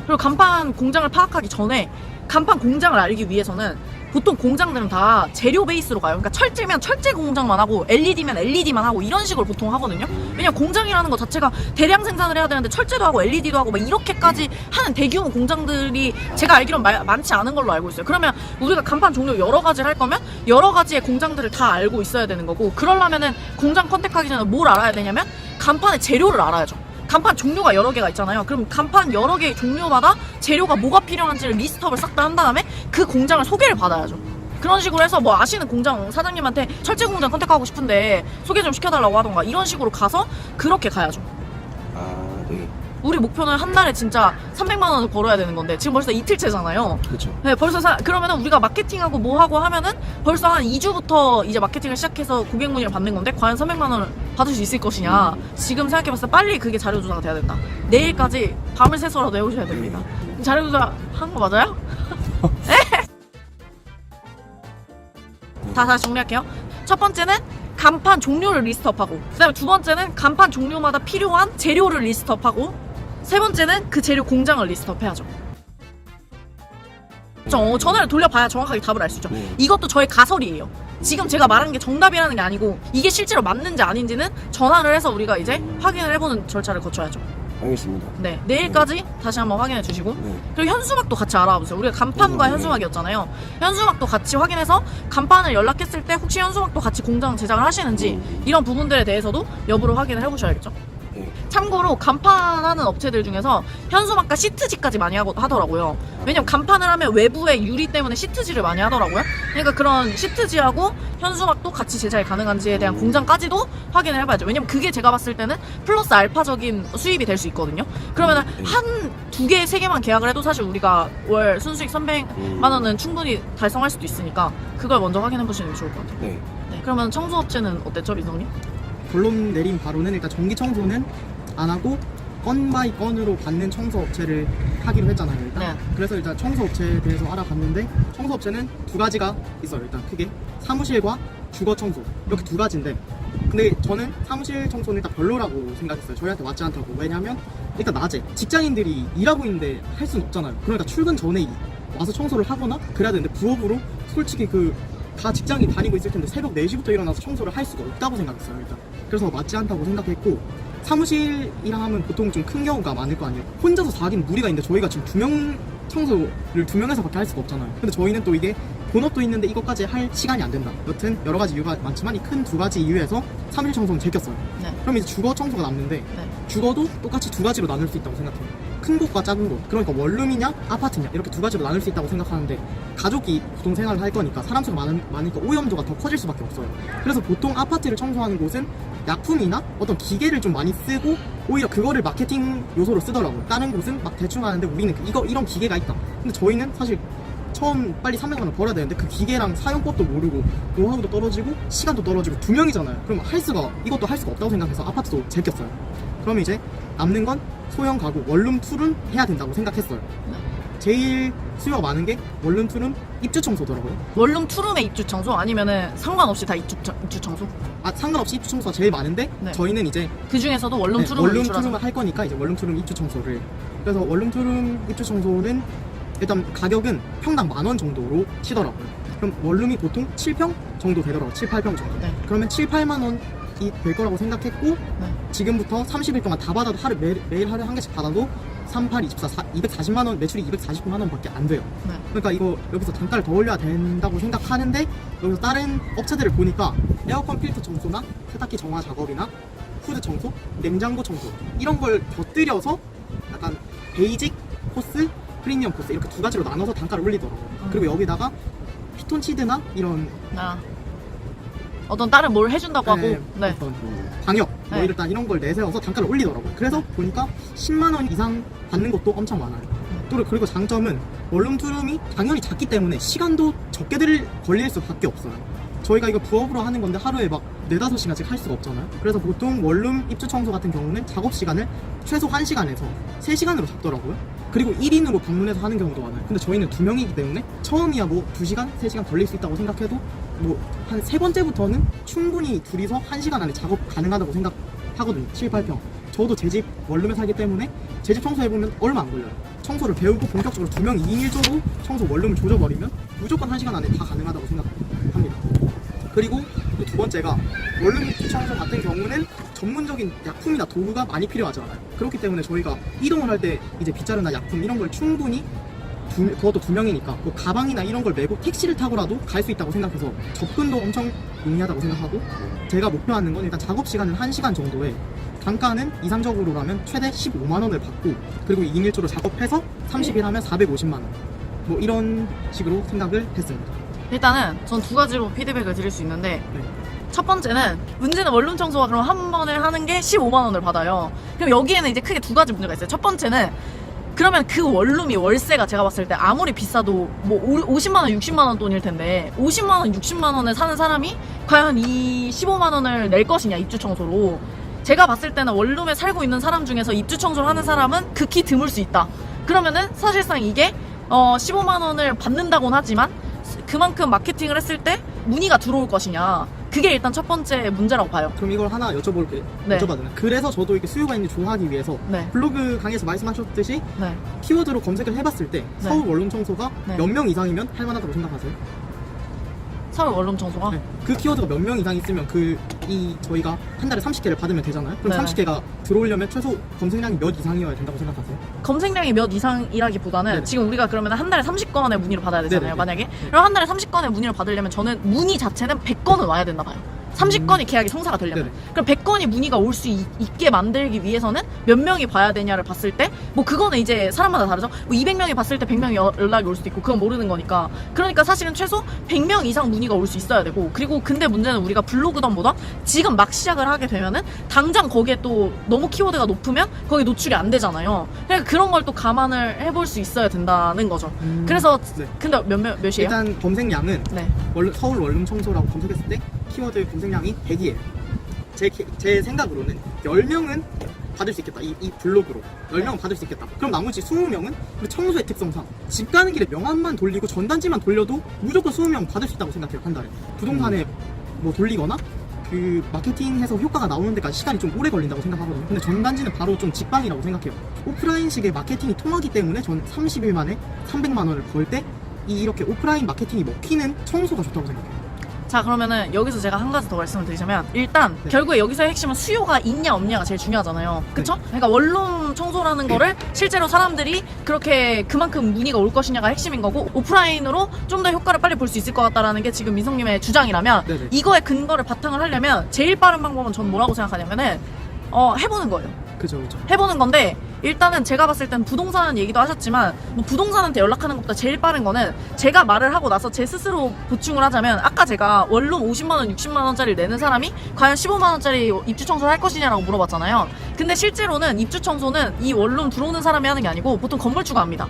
그리고 간판 공장을 파악하기 전에 간판 공장을 알기 위해서는 보통 공장들은 다 재료 베이스로 가요. 그러니까 철제면 철제 공장만 하고 LED면 LED만 하고 이런 식으로 보통 하거든요. 왜냐면 공장이라는 것 자체가 대량 생산을 해야 되는데 철제도 하고 LED도 하고 막 이렇게까지 하는 대규모 공장들이 제가 알기로는 많지 않은 걸로 알고 있어요. 그러면 우리가 간판 종류 여러 가지를 할 거면 여러 가지의 공장들을 다 알고 있어야 되는 거고, 그러려면은 공장 컨택하기 전에 뭘 알아야 되냐면 간판의 재료를 알아야죠. 간판 종류가 여러 개가 있잖아요. 그럼 간판 여러 개의 종류마다 재료가 뭐가 필요한지를 리스트업을 싹 다 한 다음에 그 공장을 소개를 받아야죠. 그런 식으로 해서 뭐 아시는 공장 사장님한테 철제 공장 컨택하고 싶은데 소개 좀 시켜달라고 하던가 이런 식으로 가서 그렇게 가야죠. 우리 목표는 한 달에 진짜 300만 원을 벌어야 되는 건데 지금 벌써 이틀째잖아요. 그렇죠. 네, 벌써 그러면은 우리가 마케팅하고 뭐 하고 하면은 벌써 한 2주부터 이제 마케팅을 시작해서 고객 문의를 받는 건데 과연 300만 원을 받을 수 있을 것이냐. 지금 생각해봤을 때 빨리 그게 자료조사가 돼야 된다. 내일까지 밤을 새서라도 해오셔야 됩니다. 자료조사 한 거 맞아요? 네? 다시 정리할게요. 첫 번째는 간판 종류를 리스트업하고, 그 다음에 두 번째는 간판 종류마다 필요한 재료를 리스트업하고, 세 번째는 그 재료 공장을 리스트업해야죠. 전화를 돌려봐야 정확하게 답을 알 수 있죠. 이것도 저의 가설이에요. 지금 제가 말한 게 정답이라는 게 아니고 이게 실제로 맞는지 아닌지는 전화를 해서 우리가 이제 확인을 해보는 절차를 거쳐야죠. 알겠습니다. 네, 내일까지 다시 한번 확인해 주시고, 그리고 현수막도 같이 알아보세요. 우리가 간판과 현수막이었잖아요. 현수막도 같이 확인해서 간판을 연락했을 때 혹시 현수막도 같이 공장 제작을 하시는지 이런 부분들에 대해서도 여부를 확인을 해보셔야겠죠. 참고로 간판하는 업체들 중에서 현수막과 시트지까지 많이 하더라고요. 왜냐면 간판을 하면 외부의 유리 때문에 시트지를 많이 하더라고요. 그러니까 그런 시트지하고 현수막도 같이 제작이 가능한지에 대한 공장까지도 확인을 해봐야죠. 왜냐면 그게 제가 봤을 때는 플러스 알파적인 수입이 될 수 있거든요. 그러면은 한 2개, 3개만 계약을 해도 사실 우리가 월 순수익 300만 원은 충분히 달성할 수도 있으니까 그걸 먼저 확인해 보시는 게 좋을 것 같아요. 네. 네, 그러면 청소업체는 어땠죠, 민성님? 결론 내린 바로는 일단 전기 청소는 안 하고 건 바이 건으로 받는 청소 업체를 하기로 했잖아요. 일단. 네. 그래서 일단 청소 업체에 대해서 알아봤는데 청소 업체는 2가지가 있어요. 일단 크게 사무실과 주거 청소 이렇게 2가지인데 근데 저는 사무실 청소는 일단 별로라고 생각했어요. 저희한테 맞지 않다고. 왜냐면 일단 낮에 직장인들이 일하고 있는데 할 수는 없잖아요. 그러니까 출근 전에 와서 청소를 하거나 그래야 되는데 부업으로 솔직히 다 직장인 다니고 있을 텐데 새벽 4시부터 일어나서 청소를 할 수가 없다고 생각했어요. 일단 그래서 맞지 않다고 생각했고 사무실이랑 하면 보통 좀 큰 경우가 많을 거 아니에요. 혼자서 다 하기는 무리가 있는데 저희가 지금 2명 청소를 2명에서밖에 할 수가 없잖아요. 근데 저희는 또 이게 본업도 있는데 이것까지 할 시간이 안 된다. 여튼 여러 가지 이유가 많지만 이 큰 2가지 이유에서 사무실 청소는 제꼈어요. 네. 그럼 이제 주거 청소가 남는데 네. 주거도 똑같이 2가지로 나눌 수 있다고 생각해요. 큰 곳과 작은 곳. 그러니까 원룸이냐 아파트냐 이렇게 2가지로 나눌 수 있다고 생각하는데 가족이 보통 생활을 할 거니까 사람 수가 많으니까 오염도가 더 커질 수밖에 없어요. 그래서 보통 아파트를 청소하는 곳은 약품이나 어떤 기계를 좀 많이 쓰고 오히려 그거를 마케팅 요소로 쓰더라고요. 다른 곳은 막 대충 하는데 우리는 이런 기계가 있다. 근데 저희는 사실 처음 빨리 300만 원 벌어야 되는데 그 기계랑 사용법도 모르고 노하우도 떨어지고 시간도 떨어지고 2명이잖아요. 그럼 이것도 할 수가 없다고 생각해서 아파트도 제꼈어요. 그럼 이제 남는 건 소형 가구 원룸 투룸 해야 된다고 생각했어요. 제일 수요가 많은 게 원룸 투룸 입주 청소더라고요. 원룸 투룸의 입주 청소 아니면은 상관없이 다 입주 청소? 상관없이 입주 청소가 제일 많은데 네. 저희는 이제 그 중에서도 원룸 투룸을 원룸 입주라서. 투룸을 할 거니까 이제 원룸 투룸 입주 청소를. 그래서 원룸 투룸 입주 청소는 일단 가격은 평당 10,000원 정도로 치더라고요. 그럼 원룸이 보통 7평 정도 되더라고요. 7, 8평 정도. 네. 그러면 7, 8만 원이 될 거라고 생각했고 네. 지금부터 30일 동안 다 받아도 매일 하루에 한 개씩 받아도 38, 24, 240만 원, 매출이 249만 원밖에 안 돼요. 네. 그러니까 이거 여기서 단가를 더 올려야 된다고 생각하는데 여기서 다른 업체들을 보니까 에어컨 필터 청소나 세탁기 정화 작업이나 후드 청소, 냉장고 청소 이런 걸 곁들여서 약간 베이직 코스, 프리미엄 코스 이렇게 2가지로 나눠서 단가를 올리더라고요. 그리고 여기다가 피톤치드나 이런 어떤 다른 뭘 해준다고 하고. 네. 어떤 방역 뭐 네. 일단 이런 걸 내세워서 단가를 올리더라고요. 그래서 보니까 10만 원 이상 받는 것도 엄청 많아요. 또 그리고 장점은 원룸 투룸이 당연히 작기 때문에 시간도 적게 걸릴 수밖에 없어요. 저희가 이거 부업으로 하는 건데 하루에 막 4-5시간씩 할 수가 없잖아요. 그래서 보통 원룸 입주 청소 같은 경우는 작업 시간을 최소 1시간에서 3시간으로 잡더라고요. 그리고 1인으로 방문해서 하는 경우도 많아요. 근데 저희는 2명이기 때문에 처음이야 뭐 2시간, 3시간 걸릴 수 있다고 생각해도 뭐 한 3번째부터는 충분히 둘이서 1시간 안에 작업 가능하다고 생각하거든요. 7, 8평. 저도 제 집 원룸에 살기 때문에 제 집 청소해보면 얼마 안 걸려요. 청소를 배우고 본격적으로 2명 2인 1조로 청소 원룸을 조져버리면 무조건 1시간 안에 다 가능하다고 생각합니다. 그리고 또 2번째가 원룸 입주 청소 같은 경우는 전문적인 약품이나 도구가 많이 필요하잖아요. 그렇기 때문에 저희가 이동을 할 때 이제 빗자루나 약품 이런 걸 충분히 그것도 2명이니까 뭐 가방이나 이런 걸 메고 택시를 타고라도 갈 수 있다고 생각해서 접근도 엄청 용이하다고 생각하고 제가 목표하는 건 일단 작업 시간은 1시간 정도에 단가는 이상적으로라면 최대 15만 원을 받고 그리고 2인 1조로 작업해서 30일 하면 450만 원 뭐 이런 식으로 생각을 했습니다. 일단은 전 2가지로 피드백을 드릴 수 있는데 네. 첫 번째는 문제는 원룸 청소가 그럼 한 번을 하는 게 15만 원을 받아요. 그럼 여기에는 이제 크게 2가지 문제가 있어요. 첫 번째는 그러면 그 원룸이 월세가 제가 봤을 때 아무리 비싸도 뭐 50만 원, 60만 원 돈일 텐데 50만 원, 60만 원을 사는 사람이 과연 이 15만 원을 낼 것이냐 입주 청소로. 제가 봤을 때는 원룸에 살고 있는 사람 중에서 입주 청소를 하는 사람은 극히 드물 수 있다. 그러면은 사실상 이게 15만 원을 받는다고는 하지만 그만큼 마케팅을 했을 때 문의가 들어올 것이냐. 그게 일단 첫 번째 문제라고 봐요. 그럼 이걸 하나 여쭤볼게요. 네. 여쭤봐도 되나요? 그래서 저도 이렇게 수요가 있는지 조사하기 위해서 네. 블로그 강의에서 말씀하셨듯이 네. 키워드로 검색을 해봤을 때 네. 서울 원룸 청소가 네. 몇 명 이상이면 할만하다고 생각하세요? 서울 원룸 청소가? 네. 그 키워드가 몇 명 이상 있으면 저희가 한 달에 30개를 받으면 되잖아요. 그럼 네. 30개가 들어오려면 최소 검색량이 몇 이상이어야 된다고 생각하세요? 검색량이 몇 이상이라기보다는 네네. 지금 우리가 그러면 한 달에 30건의 문의를 받아야 되잖아요. 네네네. 만약에. 그럼 한 달에 30건의 문의를 받으려면 저는 문의 자체는 100건은 와야 된다 봐요. 30건이 계약이 성사가 되려면. 네네. 그럼 100건이 문의가 올 수 있게 만들기 위해서는 몇 명이 봐야 되냐를 봤을 때 뭐 그거는 이제 사람마다 다르죠. 뭐 200명이 봤을 때 100명이 연락이 올 수도 있고 그건 모르는 거니까. 그러니까 사실은 최소 100명 이상 문의가 올 수 있어야 되고, 그리고 근데 문제는 우리가 블로그던 뭐던 지금 막 시작을 하게 되면은 당장 거기에 또 너무 키워드가 높으면 거기 노출이 안 되잖아요. 그러니까 그런 걸 또 감안을 해볼 수 있어야 된다는 거죠. 그래서 네. 근데 몇이에요? 일단 검색량은 네. 서울 원룸 청소라고 검색했을 때 키워드 검색량이 100이에요. 제 생각으로는 10명은 받을 수 있겠다. 이 블로그로 10명은 받을 수 있겠다. 그럼 나머지 20명은 우리 청소의 특성상 집 가는 길에 명함만 돌리고 전단지만 돌려도 무조건 20명 받을 수 있다고 생각해요. 한 달에. 부동산에 뭐 돌리거나 그 마케팅해서 효과가 나오는 데까지 시간이 좀 오래 걸린다고 생각하거든요. 근데 전단지는 바로 좀 직방이라고 생각해요. 오프라인식의 마케팅이 통하기 때문에 전 30일 만에 300만 원을 벌 때 이렇게 오프라인 마케팅이 먹히는 청소가 좋다고 생각해요. 자, 그러면은 여기서 제가 한 가지 더 말씀을 드리자면, 일단 네. 결국에 여기서의 핵심은 수요가 있냐 없냐가 제일 중요하잖아요. 그쵸? 그러니까 원룸 청소라는 거를 실제로 사람들이 그렇게 그만큼 문의가 올 것이냐가 핵심인 거고, 오프라인으로 좀 더 효과를 빨리 볼 수 있을 것 같다라는 게 지금 민성님의 주장이라면, 네네. 이거에 근거를 바탕을 하려면 제일 빠른 방법은 전 뭐라고 생각하냐면은 해보는 거예요. 그죠. 해보는 건데, 일단은 제가 봤을 땐 부동산 얘기도 하셨지만, 뭐 부동산한테 연락하는 것보다 제일 빠른 거는 제가 말을 하고 나서 제 스스로 보충을 하자면, 아까 제가 원룸 50만원, 60만원짜리 내는 사람이 과연 15만원짜리 입주 청소를 할 것이냐라고 물어봤잖아요. 근데 실제로는 입주 청소는 이 원룸 들어오는 사람이 하는 게 아니고 보통 건물주가 합니다.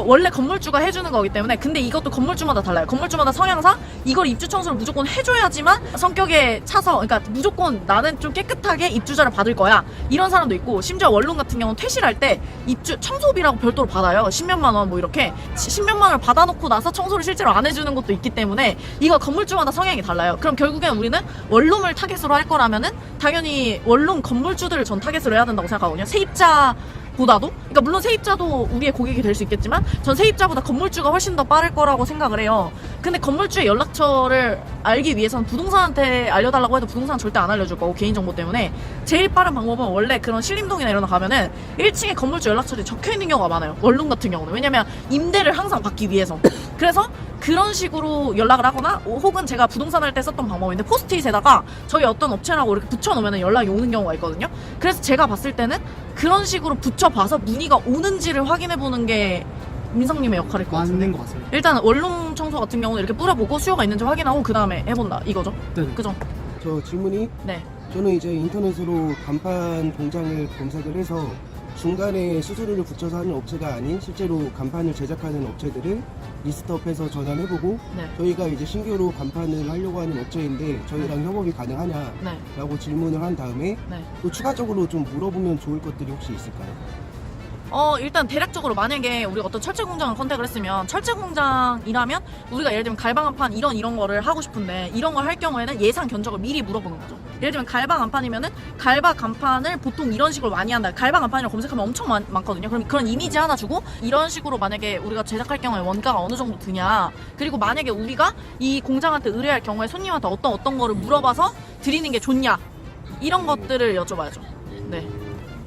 원래 건물주가 해주는 거기 때문에. 근데 이것도 건물주마다 달라요. 건물주마다 성향상 이걸 입주 청소를 무조건 해줘야지만 성격에 차서, 그러니까 무조건 나는 좀 깨끗하게 입주자를 받을 거야, 이런 사람도 있고, 심지어 원룸 같은 경우는 퇴실할 때 입주 청소비라고 별도로 받아요. 10몇만 원 뭐 이렇게 10몇만 원을 받아놓고 나서 청소를 실제로 안 해주는 것도 있기 때문에 이거 건물주마다 성향이 달라요. 그럼 결국엔 우리는 원룸을 타겟으로 할 거라면은 당연히 원룸 건물주들을 전 타겟으로 해야 된다고 생각하거든요. 세입자보다도. 그러니까 물론 세입자도 우리의 고객이 될 수 있겠지만 전 세입자보다 건물주가 훨씬 더 빠를 거라고 생각을 해요. 근데 건물주의 연락처를 알기 위해서는 부동산한테 알려달라고 해도 부동산은 절대 안 알려줄 거고, 개인정보 때문에. 제일 빠른 방법은 원래 그런 신림동이나 이런 데 가면은 1층에 건물주 연락처들이 적혀있는 경우가 많아요. 원룸 같은 경우는. 왜냐면 임대를 항상 받기 위해서. 그래서 그런 식으로 연락을 하거나, 혹은 제가 부동산 할 때 썼던 방법인데, 포스트잇에다가 저희 어떤 업체라고 이렇게 붙여놓으면 연락이 오는 경우가 있거든요. 그래서 제가 봤을 때는 그런 식으로 붙여봐서 문의가 오는지를 확인해보는 게 민성님의 역할일 것 같은데. 맞는 것 같습니다. 일단 원룸 청소 같은 경우는 이렇게 뿌려보고 수요가 있는지 확인하고 그 다음에 해본다, 이거죠. 네네. 그죠? 저 질문이, 네. 저는 이제 인터넷으로 간판 공장을 검색을 해서 중간에 수수료를 붙여서 하는 업체가 아닌 실제로 간판을 제작하는 업체들을 리스트업해서 전화해보고, 네. 저희가 이제 신규로 간판을 하려고 하는 업체인데 저희랑 협업이 가능하냐라고 네. 질문을 한 다음에 네. 또 추가적으로 좀 물어보면 좋을 것들이 혹시 있을까요? 일단 대략적으로 만약에 우리가 어떤 철제 공장을 컨택을 했으면, 철제 공장이라면 우리가 예를 들면 갈방 한판 이런 거를 하고 싶은데, 이런 걸 할 경우에는 예상 견적을 미리 물어보는 거죠. 예를 들면 갈방 한판이면은 갈방 간판을 보통 이런 식으로 많이 한다. 갈방 한판이라고 검색하면 엄청 많거든요. 그럼 그런 이미지 하나 주고, 이런 식으로 만약에 우리가 제작할 경우에 원가가 어느 정도 드냐, 그리고 만약에 우리가 이 공장한테 의뢰할 경우에 손님한테 어떤 거를 물어봐서 드리는 게 좋냐, 이런 것들을 여쭤봐야죠. 네.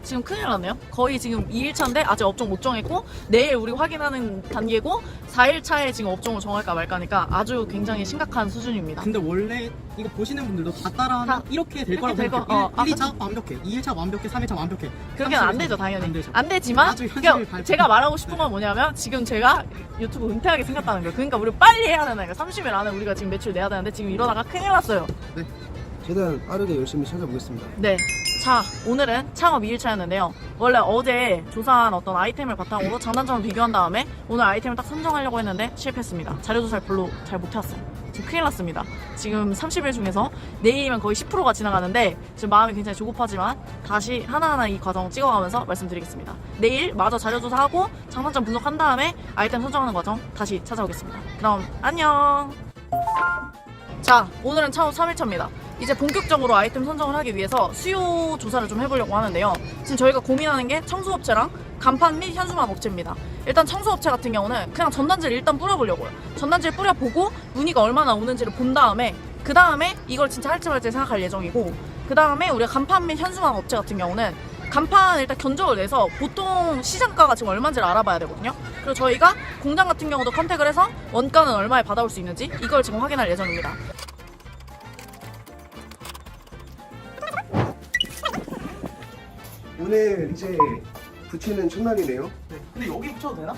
지금 큰일 났네요. 거의 지금 2일차인데 아직 업종 못 정했고, 내일 우리 확인하는 단계고, 4일차에 지금 업종을 정할까 말까니까 아주 굉장히 심각한 수준입니다. 근데 원래 이거 보시는 분들도 다 따라하면 다 이렇게 될 거라고 될 거. 생각해요. 1, 아, 2차 완벽해, 2일차 완벽해, 3일차 완벽해. 그렇게는 안 되죠, 당연히. 안 되죠. 안 되지만, 아주 현실을 그러니까 밟고. 제가 말하고 싶은 건 뭐냐면, 지금 제가 유튜브 은퇴하게 생겼다는 거예요. 그러니까 우리 빨리 해야 되는 거예요. 30일 안에 우리가 지금 매출 내야 되는데, 지금 이러다가 큰일 났어요. 최대한 빠르게 열심히 찾아보겠습니다. 네. 자, 오늘은 창업 2일차였는데요. 원래 어제 조사한 어떤 아이템을 바탕으로 장단점을 비교한 다음에 오늘 아이템을 딱 선정하려고 했는데 실패했습니다. 자료조사를 별로 잘 못해왔어요. 지금 큰일 났습니다. 지금 30일 중에서 내일이면 거의 10%가 지나가는데 지금 마음이 굉장히 조급하지만 다시 하나하나 이 과정 찍어가면서 말씀드리겠습니다. 내일 마저 자료조사하고 장단점 분석한 다음에 아이템 선정하는 과정 다시 찾아오겠습니다. 그럼 안녕. 자, 오늘은 창업 3일차입니다. 이제 본격적으로 아이템 선정을 하기 위해서 수요 조사를 좀 해보려고 하는데요. 지금 저희가 고민하는 게 청소업체랑 간판 및 현수막 업체입니다. 일단 청소업체 같은 경우는 그냥 전단지를 일단 뿌려보려고요. 전단지를 뿌려보고 문의가 얼마나 오는지를 본 다음에, 그 다음에 이걸 진짜 할지 말지 생각할 예정이고, 그 다음에 우리가 간판 및 현수막 업체 같은 경우는 간판 일단 견적을 내서 보통 시장가가 지금 얼마인지를 알아봐야 되거든요. 그리고 저희가 공장 같은 경우도 컨택을 해서 원가는 얼마에 받아올 수 있는지 이걸 지금 확인할 예정입니다. 오늘 이제 붙이는 첫날이네요. 네. 근데 여기 붙여도 되나?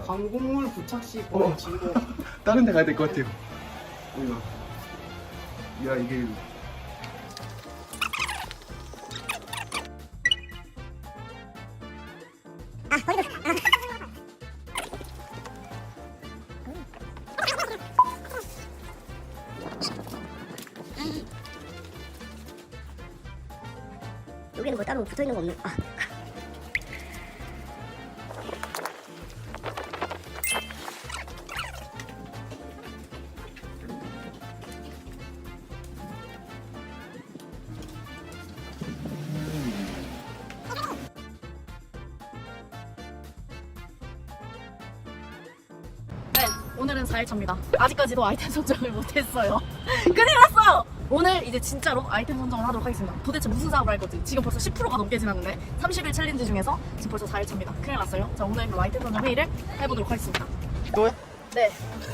광고물 부착시 어. 진공. 다른 데 가야 될 것 같아요. 야, 이게. 여기는 뭐 따로 붙어 있는 거 없는. 아. 네, 오늘은 4일차입니다. 아직까지도 아이템 선정을 못했어요. 큰일 났어요! 오늘 이제 진짜로 아이템 선정을 하도록 하겠습니다. 도대체 무슨 사업을 할 거지? 지금 벌써 10%가 넘게 지났는데 30일 챌린지 중에서 지금 벌써 4일차입니다. 큰일 났어요. 자, 오늘 그럼 아이템 선정 회의를 해보도록 하겠습니다. 또요? 네,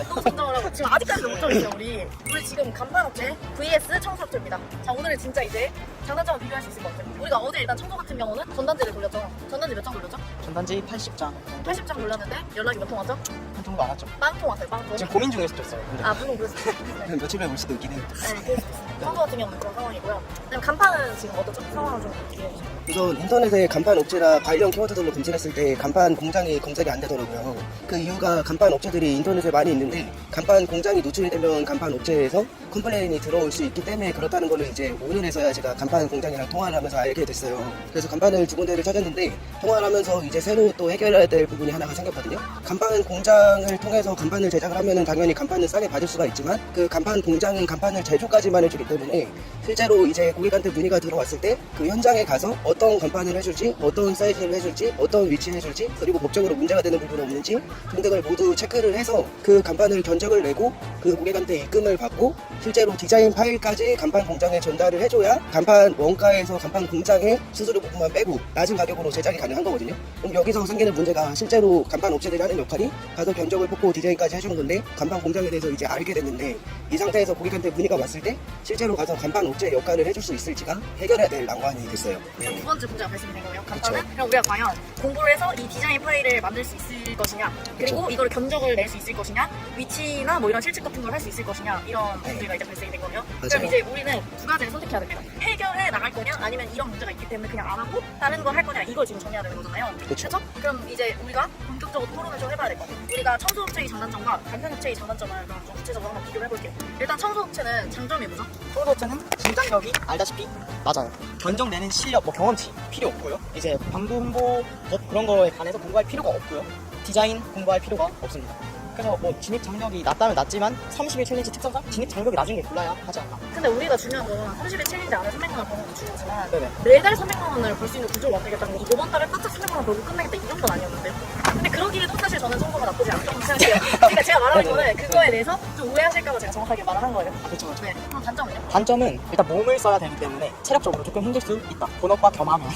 또 선정을 하고 지금 아직까지도 못 정했어요. 우리 지금 간판업체 vs 청소업체입니다. 자, 오늘은 진짜 이제 장단점을 비교할 수 있을 것 같아요. 우리가 어제 일단 청소 같은 경우는 전단지를 돌렸죠. 전단지 몇 장 돌렸죠? 전단지 80장 80장 돌렸는데 연락이 몇 통 왔죠? 한 정도 안 왔죠. 빵통 왔어요. 빵통. 지금 고민 중에 있었어요. 근데 아, 물론 그랬어요. 네. 며칠 후에 올 수도 있긴 해요. 네, 그럴 수 있습니다. 청소 같은 경우는 그런 상황이고요. 그다음 간판은 지금 어떻죠? 상황을 좀 얘기해 주세요. 우선 인터넷에 간판 업체나 관련 키워드들로 검색했을 때 간판 공장이 검색이 안 되더라고요. 그 이유가 간판 업체들이 인터넷에 많이 있는데 간판 공장이 노출이 되면 간판 업체에서 컴플레인이 들어올 수 있기 때문에 그렇다는 거를 이제 오늘에서야 제가 간판 공장이랑 통화를 하면서 알게 됐어요. 그래서 간판을 두 군데를 찾았는데 통화를 하면서 이제 새로 또 해결해야 될 부분이 하나가 생겼거든요. 간판 공장을 통해서 간판을 제작을 하면은 당연히 간판을 싸게 받을 수가 있지만 그 간판 공장은 간판을 제조까지만 해주기 때문에 실제로 이제 고객한테 문의가 들어왔을 때 그 현장에 가서 어떤 간판을 해줄지, 어떤 사이즈를 해줄지, 어떤 위치를 해줄지, 그리고 법적으로 문제가 되는 부분은 없는지 등등을 모두 체크를 해서 그 간판을 견적을 내고 그 고객한테 입금을 받고 실제로 디자인 파일까지 간판 공장에 전달을 해줘야 간판 원가에서 간판 공장의 수수료 부분만 빼고 낮은 가격으로 제작이 가능한 거거든요. 그럼 여기서 생기는 문제가 실제로 간판 업체들이 하는 역할이 가서 견적을 뽑고 디자인까지 해주는 건데 간판 공장에 대해서 이제 알게 됐는데 이 상태에서 고객한테 문의가 왔을 때 실제로 가서 간판 업체 역할을 해줄 수 있을지가 해결해야 될 난관이 됐어요. 그럼 두 번째 문제가 발생이 된 거예요. 간판은 그럼 우리가 과연 공부를 해서 이 디자인 파일을 만들 수 있을 것이냐, 그리고 이걸 견적을 낼 수 있을 것이냐, 위치나 뭐 이런 실측 같은 걸 할 수 있을 것이냐 이런 문제가 이제 발생이 된 거예요. 그럼 이제 우리는 두 가지를 선택해야 됩니다. 해결해 나갈 거냐, 아니면 이런 문제가 있기 때문에 그냥 안 하고 다른 걸 할 거냐, 이걸 지금 정해야 되는 거잖아요. 그쵸. 그렇죠? 그럼 이제 우리가 본격적으로 토론을 좀 해봐야 될 것 같아요. 우리가 청소업체의 장단점과 간편업체의 장단점을 그럼 좀 구체적으로 한번 비교를 해볼게요. 일단 청소업체는 장점이 뭐죠? 청소업체는 진단력이 알다시피 맞아요. 견적내는 실력, 뭐 경험치 필요 없고요. 이제 광고 홍보 법 그런 거에 관해서 공부할 필요가 없고요. 디자인 공부할 필요가 없습니다. 그래서 뭐 진입 장벽이 낮다면 낮지만 30일 챌린지 특성상 진입 장벽이 낮은 게 골라야 하지 않나. 근데 우리가 중요한 건 30일 챌린지 안에 300만 원 버는 것도 중요하지만 네네. 매달 300만 원을 벌 수 있는 구조를 만들겠다는 거고 이번 달에 바짝 300만 원 벌고 끝내겠다 이 정도는 아니었는데요. 근데 그러기에도 사실 저는 청소가 나쁘지 않다고 생각해요. 그러니까 제가 말하는 거는 그거에 대해서 좀 오해하실까봐 제가 정확하게 말을 한 거예요. 그렇죠. 네. 그럼 단점은요? 단점은 일단 몸을 써야 되기 때문에 체력적으로 조금 힘들 수 있다. 본업과 겸하면.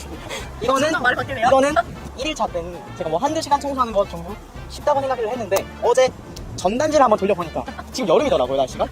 이거는 점점 말이 바뀌네요. 이거는 1일차 때는 제가 뭐 한두 시간 청소하는 것 정도 쉽다고 생각을 했는데 어제 전단지를 한번 돌려보니까 지금 여름이더라고요, 날씨가.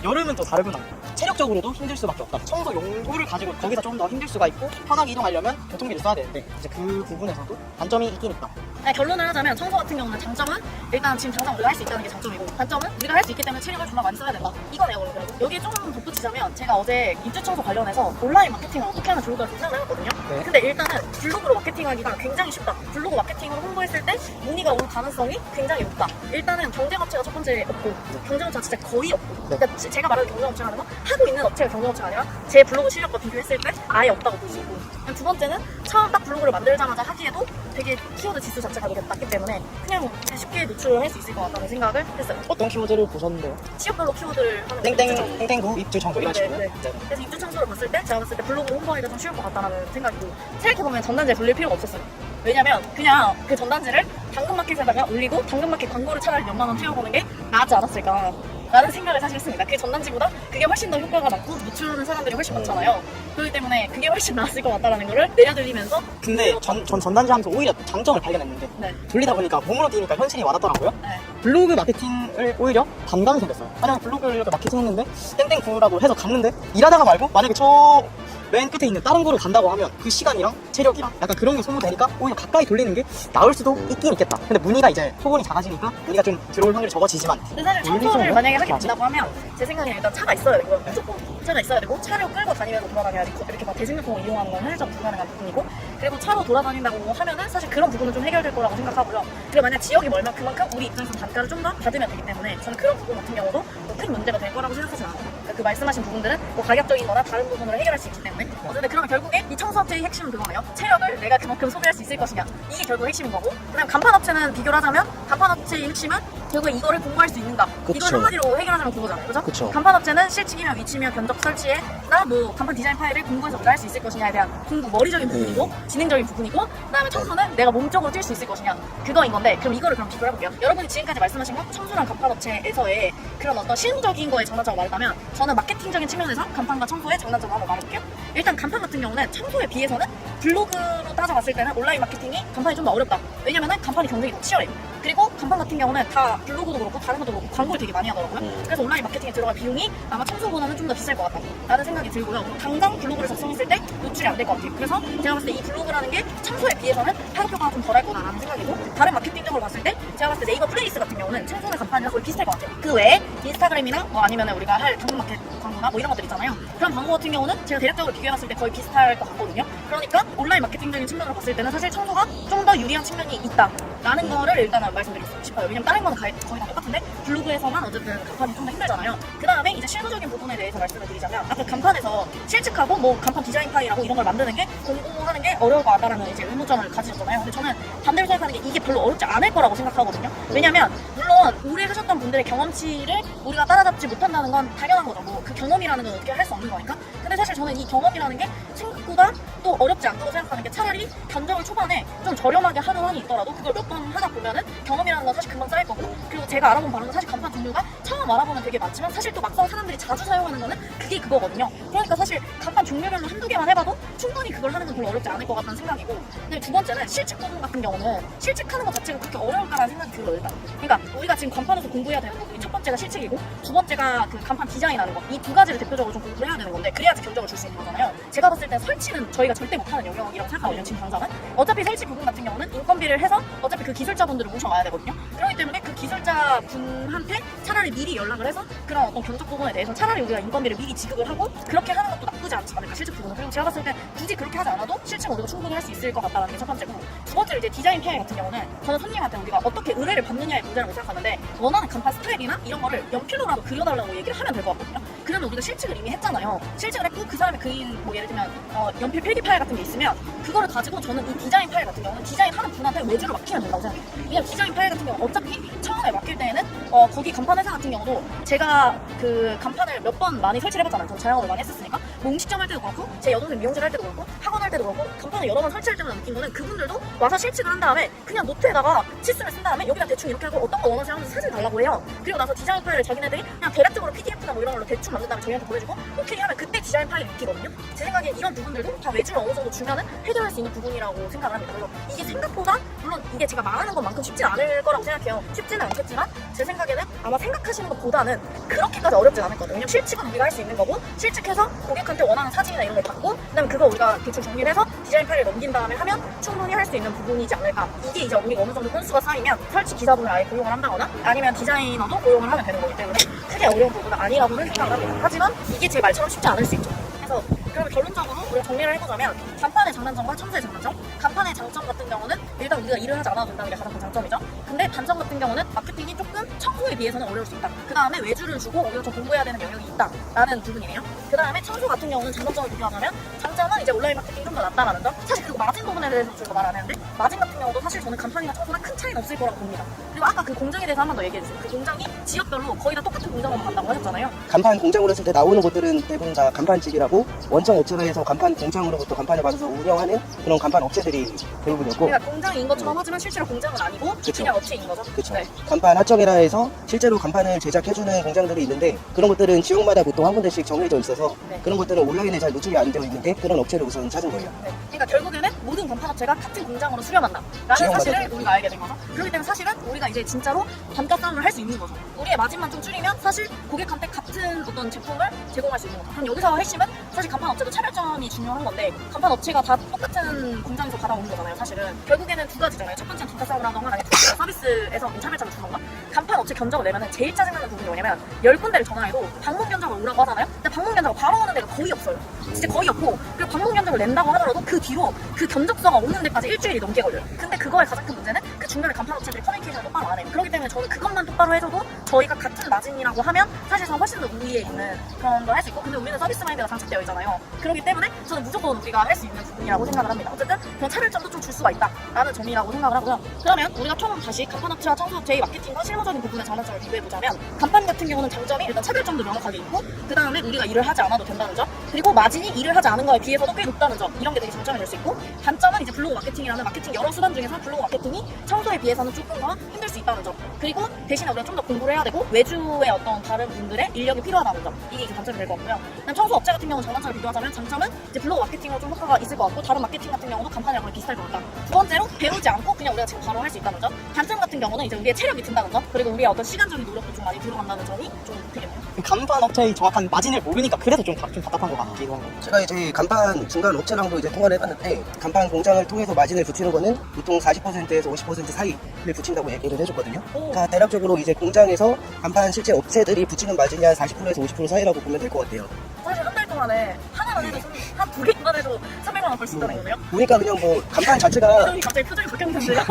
여름은 또 다르구나. 체력적으로도 힘들 수밖에 없다. 청소 용도를 가지고 거기서 좀 더 힘들 수가 있고 편하게 이동하려면 교통비를 써야 되는데 이제 그 부분에서도 단점이 있긴 있다. 네, 결론을 하자면 청소 같은 경우는 장점은 일단 지금 당장 우리가 할 수 있다는 게 장점이고 단점은 우리가 할 수 있기 때문에 체력을 정말 많이 써야 된다. 이거네요. 그리고 여기에 좀 덧붙이자면 제가 어제 입주 청소 관련해서 온라인 마케팅을 어떻게 하면 좋을까 생각을 해봤거든요. 네. 근데 일단은 블로그로 마케팅하기가 굉장히 쉽다. 블로그 마케팅으로 홍보했을 때 문의가 올 가능성이 굉장히 높다. 일단은 경쟁업체가 첫 번째 없고 경쟁업체가 진짜 거의 없고 그러니까 제가 말하는 경쟁업체라는 건 하고 있는 업체가 경쟁업체가 아니라 제 블로그 실력과 비교했을 때 아예 없다고 볼 수 있고 두 번째는 처음 딱 블로그를 만들자마자 하기에도 되게 키워드 지수 자체가 되게 낮기 때문에 그냥 쉽게 노출을 할 수 있을 것 같다는 생각을 했어요. 어떤 키워드를 보셨는데요? 취업별로 키워드를 하는 거죠. 땡땡구 입주 청소 이런 식으로. 네. 그래서 입주 청소를 봤을 때 제가 봤을 때 블로그 홍보하기가 좀 쉬울 것 같다는 생각이고 생각해보면 전단지에 돌릴 필요가 없었어요. 왜냐면 그냥 그 전단지를 당근마켓에다가 올리고 당근마켓 광고를 차라리 몇만 원 태워보는 게 나았지 않았을까 라는 생각을 사실 했습니다. 그 전단지보다 그게 훨씬 더 효과가 많고 노출하는 사람들이 훨씬 많잖아요. 그렇기 때문에 그게 훨씬 나았을 것 같다는 거를 내려들리면서 근데 전 전단지 하면서 오히려 장점을 발견했는데 네. 돌리다 보니까 몸으로 뛰니까 현실이 와닿더라고요. 네. 블로그 마케팅을 오히려 반감이 생겼어요. 만약에 블로그를 이렇게 마케팅 했는데 땡땡구라고 해서 갔는데 일하다가 말고 만약에 저 맨 끝에 있는 다른 거를 간다고 하면 그 시간이랑 체력이랑 약간 그런 게 소모되니까 오히려 가까이 돌리는 게 나을 수도 있긴 있겠다. 근데 문의가 이제 소본이 작아지니까 문의가 좀 들어올 확률이 적어지지만 근데 사실 청소를 만약에 하게 된다고 하면 제 생각에는 일단 차가 있어야 되고 무조건 차가 있어야 되고 차를 끌고 다니면서 돌아다녀야 되고 이렇게 막 대중교통을 이용하는 건 현실적으로 불가능한 부분이고 그리고 차로 돌아다닌다고 하면은 사실 그런 부분은 좀 해결될 거라고 생각하고요. 그리고 만약 지역이 멀면 그만큼 우리 입장에서 단가를 좀 더 받으면 되기 때문에 저는 그런 부분 같은 경우도 뭐큰 문제가 될 거라고 생각하지 않아요. 그러니까 그 말씀하신 부분들은 뭐 가격적인 거나 다른 부분으로 해결할 수 있기 때문에 어쨌든 그러면 결국에 이 청소업체의 핵심은 그거예요. 체력을 내가 그만큼 소비할 수 있을 것이냐 이게 결국 핵심인 거고 그다음 간판업체는 비교를 하자면 간판업체의 핵심은 결국에 이거를 공부할 수 있는가 그쵸. 이걸 한마디로 해결하자면 그거잖아요. 그죠? 그쵸. 간판업체는 실측이며 위치며 견적 설치에나 뭐 간판 디자인 파일을 공부해서 우리가 할 수 있을 것이냐에 대한 공부 머리적인 부분이고 진행적인 부분이고 그다음에 청소는 내가 몸적으로 뛸 수 있을 것이냐 그거인 건데 그럼 이거를 그럼 비교를 해볼게요. 여러분이 지금까지 말씀하신 건 청소랑 간판업체에서의 그런 어떤 실무적인 거에 장단점을 말했다면 저는 마케팅적인 측면에서 간판과 청소의 장단점을 한번 말해볼게요. 일단 간판 같은 경우는 청소에 비해서는 블로그로 따져봤을 때는 온라인 마케팅이 간판이 좀 더 어렵다. 왜냐면은 간판이 경쟁이 더 치열해요. 그리고 간판 같은 경우는 다 블로그도 그렇고 다른 것도 그렇고 광고를 되게 많이 하더라고요. 그래서 온라인 마케팅에 들어갈 비용이 아마 청소보다는 좀 더 비쌀 것 같다 라는 생각이 들고요. 당장 블로그를 작성했을 때 노출이 안 될 것 같아요. 그래서 제가 봤을 때 이 블로그라는 게 청소에 비해서는 파급효과가 좀 덜할 거다라는 생각이고 다른 마케팅적으로 봤을 때 제가 봤을 때 네이버 플레이스 같은 경우는 청소나 간판이랑 거의 비슷할 것 같아요. 그 외에 인스타그램이나 뭐 아니면 우리가 할 당근마켓 광고나 뭐 이런 것들 있잖아요. 그런 광고 같은 경우는 제가 대략적으로 비교해봤을 때 거의 비슷할 것 같거든요. 그러니까 온라인 마케팅적인 측면으로 봤을 때는 사실 청소가 좀 더 유리한 측면이 있다라는 거를 일단은 말씀드리고 싶어요. 왜냐면 다른 거는 거의 다 똑같은데 블로그에서만 어쨌든 간판이 좀 더 힘들잖아요. 그 다음에 이제 실무적인 부분에 대해서 말씀을 드리자면 아까 간판에서 실측하고 뭐 간판 디자인 파일하고 이런 걸 만드는 게 공부하는 게 어려울 것 같다라는 이제 의문점을 가지셨잖아요. 근데 저는 반대로 생각하는 게 이게 별로 어렵지 않을 거라고 생각하거든요. 왜냐면 물론 오래 하셨던 분들의 경험치를 우리가 따라잡지 못한다는 건 당연한 거죠. 뭐 그 경험이라는 건 어떻게 할 수 없는 거니까. 근데 사실 저는 이 경험이라는 게 생각보다 또 어렵지 않다고 생각하는 게 차라리 견적을 초반에 좀 저렴하게 하는 한이 있더라도 그걸 몇 번 하다 보면은 경험이라는 건 사실 금방 쌓일 거고 그리고 제가 알아본 바로는 사실 간판 종류가 처음 알아보면 되게 많지만 사실 또 막상 사람들이 자주 사용하는 거는 그게 그거거든요. 그러니까 사실 간판 종류별로 한두 개만 해봐도 충분히 그걸 하는 건 별로 어렵지 않을 것 같다는 생각이고 근데 두 번째는 실측 부분 같은 경우는 실측하는 것 자체가 그렇게 어려울까라는 생각이 들어요. 일단 그러니까 우리가 지금 간판에서 공부해야 되는 부분이 첫 번째가 실측이고 두 번째가 그 간판 디자인하는 거 이 두 가지를 대표적으로 좀 공부를 해야 되는 건데 그래야지 견적을 줄 수 있는 거잖아요. 제가 봤을 때 설치는 저희가 절대 못하는 영역이라고 생각하거든요. 지금 당장은 어차피 설치 부분 같은 경우는 인건비를 해서 어차피 그 기술자분들을 모셔와야 되거든요. 그렇기 때문에 그 기술자분한테 차라리 미리 연락을 해서 그런 어떤 견적 부분에 대해서 차라리 우리가 인건비를 미리 지급을 하고 그렇게 하는 것도 나쁘지 않지 않을까 실측 부분은. 그리고 제가 봤을 때 굳이 그렇게 하지 않아도 실측은 우리가 충분히 할 수 있을 것 같다는 게 첫 번째고 두 번째로 이제 디자인 파일 같은 경우는 저는 손님한테 우리가 어떻게 의뢰를 받느냐의 문제라고 생각하는데 원하는 간판 스타일이나 이런 거를 연필로라도 그려달라고 얘기를 하면 될 것 같거든요. 그러면 우리가 실측을 이미 했잖아요. 실측을 했고 그 사람이 그린 뭐 예를 들면 연필 필기 파일 같은 게 있으면 그거를 가지고 저는 이 디자인 파일 같은 경우는 디자인하는 분한테 외주를 맡기면 된다고 생각해요. 왜냐면 디자인 파일 같은 경우는 어차피 처음에 맡길 때에는 거기 간판 회사 같은 경우도 제가 그 간판을 몇 번 많이 설치를 해봤잖아요. 저는 자영업을 많이 했었으니까 뭐 음식점 할 때도 그렇고 제 여동생 미용실 할 때도 그렇고 학원 할 때도 그렇고 간판을 여러 번 설치할 때마다 느낀 거는 그분들도 와서 실측을 한 다음에 그냥 노트에다가 치수를 쓴 다음에 여기다 대충 이렇게 하고 어떤 거 원하세요 하면서 사진 달라고 해요. 그리고 나서 디자인 파일을 자기네들이 그냥 대략적으로 PDF나 뭐 이런 걸로 대충 만든 다음에 저희한테 보내주고 오케이 하면 그때 디자인 파일이 있거든요. 제 생각엔 이런 부분들도 다 외주를 어느 정도 주면은 해결할 수 있는 부분이라고 생각을 합니다. 그래서 이게 생각보다 물론 이게 제가 말하는 것만큼 쉽지 않을 거라고 생각해요. 쉽지는 않겠지만 제 생각에는 아마 생각하시는 것보다는 그렇게까지 어렵진 않을 거거든요. 왜냐면 실측은 우리가 할 수 있는 거고 실측해서 고객한테 원하는 사진이나 이런 걸 받고 그다음에 그거 우리가 대충 정리를 해서 디자인 파일을 넘긴 다음에 하면 충분히 할 수 있는 부분이지 않을까. 이게 이제 우리가 어느 정도 건수가 쌓이면 설치 기사분을 아예 고용을 한다거나 아니면 디자이너도 고용을 하면 되는 거기 때문에 크게 어려운 부분은 아니라고는 생각을 합니다. 하지만 이게 제 말처럼 쉽지 않을 수 있죠. 그래서 그러면 결론적으로 우리가 정리를 해보자면 간판의 장단점과 청소의 장단점. 간판의 장점 같은 경우는 일단 우리가 일을 하지 않아도 된다는 게 가장 큰 장점이죠. 근데 단점 같은 경우는 마케팅이 조금 청소에 비해서는 어려울 수 있다. 그 다음에 외주를 주고 오히려 더 공부해야 되는 영역이 있다라는 부분이네요. 그 다음에 청소 같은 경우는 장단점을 비교하자면 장점은 이제 온라인 마케팅이 좀 더 낫다라는 점. 사실 그리고 마진 부분에 대해서 저희가 말 안 했는데 마진 같은 경우도 사실 저는 간판이나 청소랑 큰 차이는 없을 거라고 봅니다. 그리고 아까 그 공장에 대해서 한 번 더 얘기해주세요. 그 공장이 지역별로 거의 다 똑같은 공장으로 간다고 하셨잖아요. 간판 공장으로 했을 때 나오는 곳들은 대부분 다 간판직이라고 원청 업체라 해서 간판 공장으로부터 간판을 받아서 운영하는 그런 간판 업체들이 대부분이었고 그러니까 공장인 것처럼 하지만 실제로 공장은 아니고 그쵸. 그냥 업체인 거죠. 그렇죠. 네. 간판 하청이라 해서 실제로 간판을 제작해주는 공장들이 있는데 그런 것들은 지역마다 보통 한 군데씩 정해져 있어서 네. 그런 것들은 온라인에 잘 노출이 안 되어 있는데 그런 업체를 우선 찾은 거예요. 맞습니다. 네. 그러니까 결국에는 모든 간판업체가 같은 공장으로 수렴한다 라는 지역 사실을 맞아요. 우리가 알게 된 거죠. 그렇기 때문에 사실은 우리가 이제 진짜로 단가 싸움을 할 수 있는 거죠. 우리의 마진만 좀 줄이면 사실 고객한테 같은 어떤 제품을 제공할 수 있는 거죠. 그럼 여기서 핵심은 사실 간판업체도 차별점이 중요한 건데 간판업체가 다 똑같은 공장에서 받아오는 거잖아요. 사실은 결국에는 두 가지잖아요. 첫 번째는 단가 싸움을 하던가 아니면 두 번째는 서비스에서 차별점을 주던가. 간판업체 견적을 내면은 제일 짜증나는 부분이 뭐냐면 10군데를 전화해도 방문 견적을 오라고 하잖아요. 근데 방문 견적을 바로 오는 데가 거의 없어요. 진짜 거의 없고, 그리고 방문 견적을 낸다고 하더라도 그 뒤로 그 견적서가 오는 데까지 일주일이 넘게 걸려요. 근데 그거의 가장 큰 문제는 그 중간에 간판업체들이 커뮤니케이션을 똑바로 안 해요. 그렇기 때문에 저는 그것만 똑바로 해줘도 저희가 같은 마진이라고 하면 사실상 훨씬 더 우위에 있는 그런 걸 할 수 있고, 근데 우리는 서비스 마인드가 장착되어 있잖아요. 그렇기 때문에 저는 무조건 우리가 할 수 있는 부분이라고 생각을 합니다. 어쨌든 그런 차별점도 좀 줄 수가 있다라는 점이라고 생각을 하고요. 그러면 우리가 총 다시 간판업체와 청소업체의 마케팅과 실무적인 부분의 장단점을 비교해보자면, 간판 같은 경우는 장점이 일단 차별점도 명확하게 있고, 그 다음에 우리가 일을 하지 않아도 된다는 점, 그리고 마진이 일을 하지 않은 거에 비해서도 꽤 높다는 점, 이런 게 되게 장점이 될 수 있고, 단점은 이제 블로그 마케팅이라는 마케팅 여러 수단 중에서 블로그 마케팅이 청소에 비해서는 조금 더 힘들 수 있다는 점, 그리고 대신에 우리가 좀 더 공부를 해야 되고 외주의 어떤 다른 분들의 인력이 필요하다는 점, 이게 이제 단점이 될 것 같고요. 그다음 청소업체 같은 경우는 장단점을 비교하자면, 장점은 이제 블로그 마케팅으로 좀 효과가 있을 것 같고, 다른 마케팅 같은 경우도 간판이랑 거의 비슷할 것 같다. 두 번째로 배우지 않고 그냥 우리가 지금 바로 할 수 있다는 점, 단점 같은 경우는 이제 우리의 체력이 든다는 점, 그리고 우리의 어떤 시간적인 노력도 좀 많이 들어간다는 점이 좀 되겠네요. 간판업체의 정확한 마진을 모르니까 그래서 좀 답답한 것 같기도 한 거. 제가 이제 간판 중간 업체랑도 이제 통화를 해봤는데, 간판 공장을 통해서 마진을 붙이는 거는 보통 40%에서 50% 사이를 붙인다고 얘기를 해줬거든요. 그러니까 대략적으로 이제 공장에서 간판 실제 업체들이 붙이는 마진이 한 40%에서 50% 사이라고 보면 될 것 같아요. 사실 한 달 동안에 하나만 해도 한 두 개만 해도 300만 원 벌 수 있다는 거네요. 보니까 그냥 뭐 간판 자체가, 갑자기 표정이 바뀌었는데요.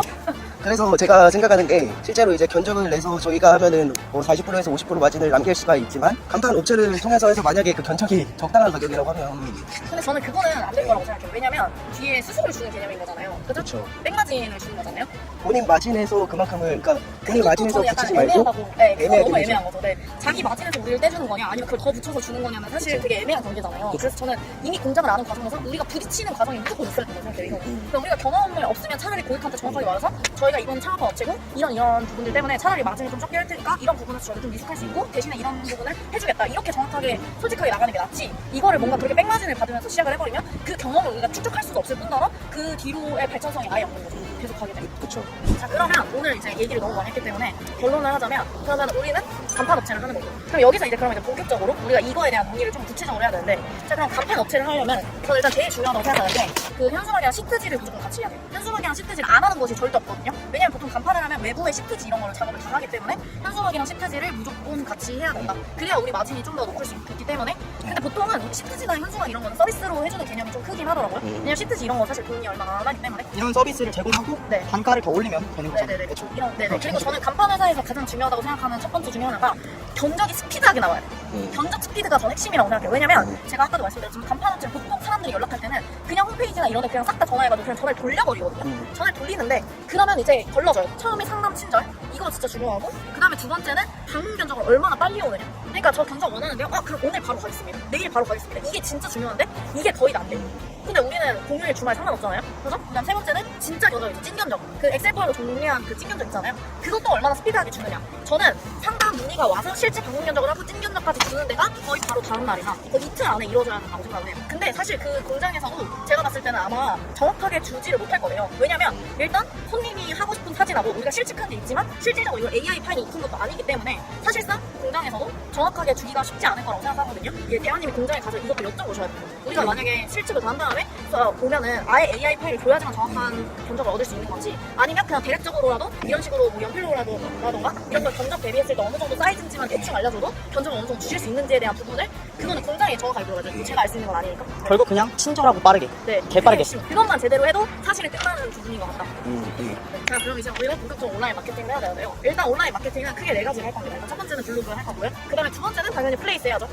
그래서 제가 생각하는 게, 실제로 이제 견적을 내서 저희가 하면은 뭐 40%에서 50% 마진을 남길 수가 있지만, 간판 업체를 통해서 해서 만약에 그 견적이 적당한 가격이라고 하면, 근데 저는 그거는 안 될 거라고 생각해요. 왜냐면 뒤에 수수료를 주는 개념인 거잖아요. 그죠? 그렇죠. 백마진을 주는 거잖아요. 본인 마진에서 그만큼을, 그러니까 본인 마진에서 저는 약간 붙이지 말고, 애매하다고. 네, 그거 애매하게 너무 되죠. 애매한 거죠. 네. 자기 마진에서 우리를 떼주는 거냐, 아니면 그걸 더 붙여서 주는 거냐는 사실 그쵸. 되게 애매한 관계잖아요. 그쵸. 그래서 저는 이미 공장을 아는 과정에서 우리가 부딪히는 과정이 무조건 있어야 된다고 생각해요. 이거. 그러니까 우리가 경험을 없으면 차라리 고객한테 정확하게 말해서, 저희가 이번 창업화 업체고 이런 부분들 때문에 차라리 마진을 좀 적게 할 테니까 이런 부분에서 저희가 좀 리스크할 수 있고, 대신에 이런 부분을 해주겠다, 이렇게 정확하게 솔직하게 나가는 게 낫지, 이거를 뭔가 그렇게 백마진을 받으면서 시작을 해버리면 그 경험을 우리가 축적할 수도 없을 뿐더러 그 뒤로의 발전성이 아예 없는 거죠. 계속 가게 되고. 그렇죠. 자, 그러면 오늘 이제 얘기를 너무 많이 했기 때문에 결론을 하자면, 그러면 우리는 간판 업체를 하는 거고, 그럼 여기서 이제 그러면 이제 본격적으로 우리가 이거에 대한 논의를 좀 구체적으로 해야 되는데, 자, 그럼 간판 업체를 하려면 저는 일단 제일 중요하다고 생각하는 게 그 현수막이랑 시트지를 무조건 같이 해야 돼요. 현수막이랑 시트지를 안 하는 것이 절대 없거든요. 왜냐면 보통 간판을 하면 외부의 시트지 이런 거를 작업을 다 하기 때문에 현수막이랑 시트지를 무조건 같이 해야 된다. 그래야 우리 마진이 좀 더 높을 수 있기 때문에. 근데 보통은 시트지나 현수막 이런 거는 서비스로 해주는 개념이 좀 크긴 하더라고요. 왜냐면 시트지 이런 거 사실 돈이 얼마 안 하기 때문에. 이런 서비스를 제공하고 네. 단가를 더 올리면 되는 거죠. 네네네. 네네. 그리고 저는 간판 회사에서 가장 중요하다고 생각하는 첫 번째 중에 하나가 견적이 스피드하게 나와야 돼요. 견적 스피드가 전 핵심이라고 생각해요. 왜냐면 제가 아까도 말씀드렸지만 간판 업체 보통 사람들이 연락할 때는 그냥 홈페이지나 이런 데 그냥 싹 다 전화해가지고 그냥 전화를 돌려버리거든요. 전화를 돌리는데 그러면 이제 걸러져요. 처음에 상담 친절, 이거 진짜 중요하고, 그 다음에 두 번째는 방문 견적을 얼마나 빨리 오느냐. 그러니까 저 견적 원하는데요. 아, 그럼 오늘 바로 가겠습니다. 내일 바로 가겠습니다. 이게 진짜 중요한데 이게 거의 안 돼요. 근데 우리는 공휴일 주말 상관없잖아요. 그죠? 그다음 세 번째는 진짜 견적이죠. 찐 견적. 그 엑셀 파일로 정리한 그 찐 견적 있잖아요. 그것도 얼마나 스피드하게 주느냐. 저는 상담 문의가 와서 실제 방문 견적을 하고 찐 견적까지 주는 데가 거의 바로 다음 날이나 거의 이틀 안에 이루어져야 된다고 생각을 해요. 근데 사실 그 공장에서도 제가 봤을 때는 아마 정확하게 주지를 못할 거예요. 왜냐면 일단 손님이 하고 싶은 사진하고 우리가 실측한 게 있지만 실질적으로 이걸 AI 파일에 입힌 것도 아니기 때문에 사실상 공장에서도 정확하게 주기가 쉽지 않을 거라고 생각하거든요. 이게 대화님이 공장에 가서 이것도 여쭤보셔야 돼요. 우리가 만약에 실측을 다 한 다음에 오면은 아예 AI 파일을 줘야지만 정확한 견적을 얻을 수 있는 건지, 아니면 그냥 대략적으로라도 이런 식으로 뭐 연필로라던가 이런 걸 견적 대비했을 때 어느 정도 사이즈인지만 대충 알려줘도 견적을 어느 정도 주실 수 있는지에 대한 부분을, 그거는 공장에 정확하게 물어봐야죠. 제가 알 수 있는 건 아니니까. 결국 그냥 친절하고 빠르게. 네, 개빠르게. 그것만 제대로 해도 사실은 끝나는 부분인 것 같다. 자, 그럼 이제 우리가 본격적으로 온라인 마케팅을 해야 되는데요. 일단 온라인 마케팅은 크게 4가지를 할 겁니다. 일단 첫 번째는 블로그를 할 거고요. 그 다음에 두 번째는 당연히 플레이스 해야죠.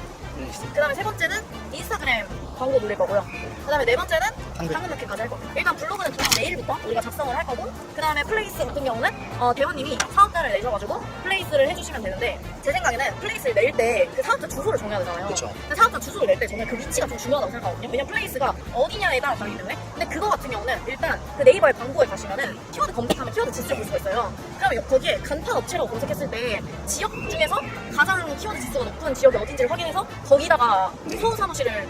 그 다음에 세 번째는 인스타그램 광고 돌릴 거고요. 그 다음에 네 번째는 당근마켓까지 할 겁니다. 일단 블로그는 그냥 내일부터 우리가 작성을 할 거고, 그 다음에 플레이스 같은 경우는 대원님이 사업자를 내셔가지고 플레이스를 해주시면 되는데, 제 생각에는 플레이스를 낼 때 그 사업자 주소를 정해야 되잖아요. 그쵸. 근데 사업자 주소를 낼 때 저는 그 위치가 좀 중요하다고 생각하거든요. 왜냐면 플레이스가 어디냐에 따라 다르기 때문에. 근데 그거 같은 경우는 일단 그 네이버의 광고에 가시면은 키워드 검색하면 키워드 지수를 볼 수가 있어요. 그러면 거기에 간판 업체로 검색했을 때 지역 중에서 가장 키워드 지수가 높은 지역이 어딘지를 확인해서 거기다가 서울 사무실을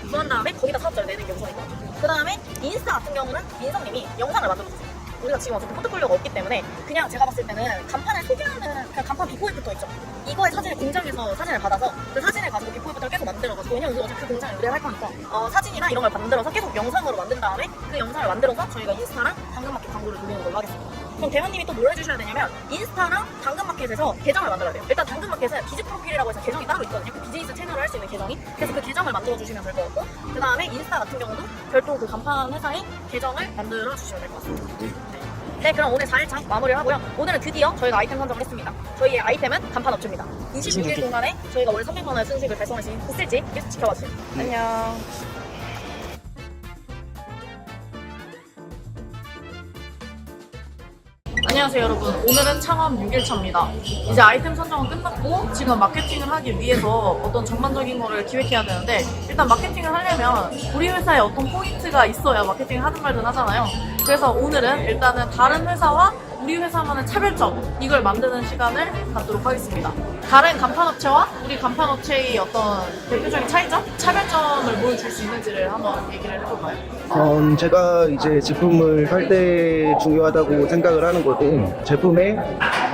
구한 다음에 거기다 사업자를 내는 게 우선인 것 같아요. 그 다음에 인스타 같은 경우는 민성님이 영상을 만들어주세요. 우리가 지금 어차피 포트폴리오가 없기 때문에 그냥 제가 봤을 때는 간판을 소개하는 그냥 간판 비포 애프터 있죠. 이거의 사진을 공장에서 사진을 받아서 그 사진을 가지고 비포 애프터를 계속 만들어가지고, 왜냐면 우리가 어차피 그 공장에 의뢰할 거니까 사진이나 이런 걸 만들어서 계속 영상으로 만든 다음에 그 영상을 만들어서 저희가 인스타랑 당근마켓 광고를 돌리는 걸로 하겠습니다. 그럼 대현님이 또 뭘 해주셔야 되냐면 인스타랑 당근마켓에서 계정을 만들어야 돼요. 일단 당근마켓은 비즈 프로필이라고 해서 계정이 따로 있거든요. 그 비즈니스 채널을 할 수 있는 계정이. 그래서 그 계정을 만들어 주시면 될 것 같고, 그 다음에 인스타 같은 경우도 별도 그 간판 회사의 계정을 만들어 주시면 될 것 같습니다. 네, 그럼 오늘 4일차 마무리를 하고요. 오늘은 드디어 저희가 아이템 선정을 했습니다. 저희의 아이템은 간판 업체입니다. 26일 동안에 저희가 월 300만 원의 순수익을 달성할 수 있을지 계속 지켜봐 주세요. 안녕. 안녕하세요 여러분, 오늘은 창업 6일차입니다. 이제 아이템 선정은 끝났고 지금 마케팅을 하기 위해서 어떤 전반적인 거를 기획해야 되는데, 일단 마케팅을 하려면 우리 회사에 어떤 포인트가 있어야 마케팅을 하든 말든 하잖아요. 그래서 오늘은 일단은 다른 회사와 우리 회사만의 차별점, 이걸 만드는 시간을 갖도록 하겠습니다. 다른 간판업체와 우리 간판업체의 어떤 대표적인 차이점? 차별점을 뭘 줄 수 있는지를 한번 얘기를 해볼까요? 제가 이제 제품을 팔 때 중요하다고 생각을 하는 것은 제품의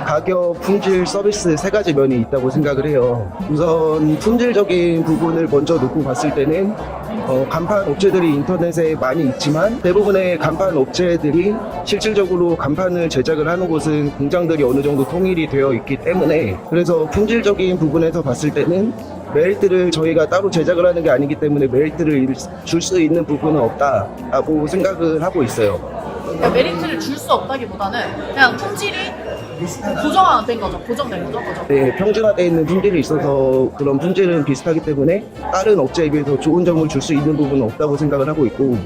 가격, 품질, 서비스 세 가지 면이 있다고 생각을 해요. 우선 품질적인 부분을 먼저 놓고 봤을 때는 간판 업체들이 인터넷에 많이 있지만 대부분의 간판 업체들이 실질적으로 간판을 제작을 하는 곳은 공장들이 어느 정도 통일이 되어 있기 때문에, 그래서 품질적인 부분에서 봤을 때는 메리트를 저희가 따로 제작을 하는 게 아니기 때문에 메리트를 줄 수 있는 부분은 없다라고 생각을 하고 있어요. 그러니까 메리트를 줄 수 없다기보다는 그냥 품질이 고정화된 거죠. 고정된 거죠. 네, 평준화되어 있는 품질이 있어서 그런 품질은 비슷하기 때문에 다른 업체에 비해서 좋은 점을 줄 수 있는 부분은 없다고 생각을 하고 있고,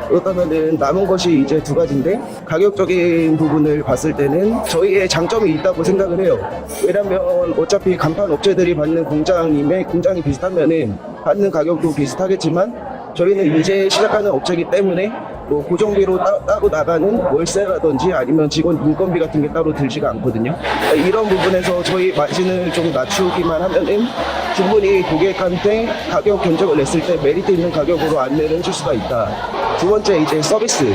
그렇다면은 남은 것이 이제 두 가지인데, 가격적인 부분을 봤을 때는 저희의 장점이 있다고 생각을 해요. 왜냐면 어차피 간판 업체들이 받는 공장이 비슷하면은 받는 가격도 비슷하겠지만, 저희는 이제 시작하는 업체이기 때문에 뭐 고정비로 따로 나가는 월세라든지 아니면 직원 인건비 같은 게 따로 들지가 않거든요. 이런 부분에서 저희 마진을 좀 낮추기만 하면은 충분히 고객한테 가격 견적을 냈을 때 메리트 있는 가격으로 안내를 해줄 수가 있다. 두 번째 이제 서비스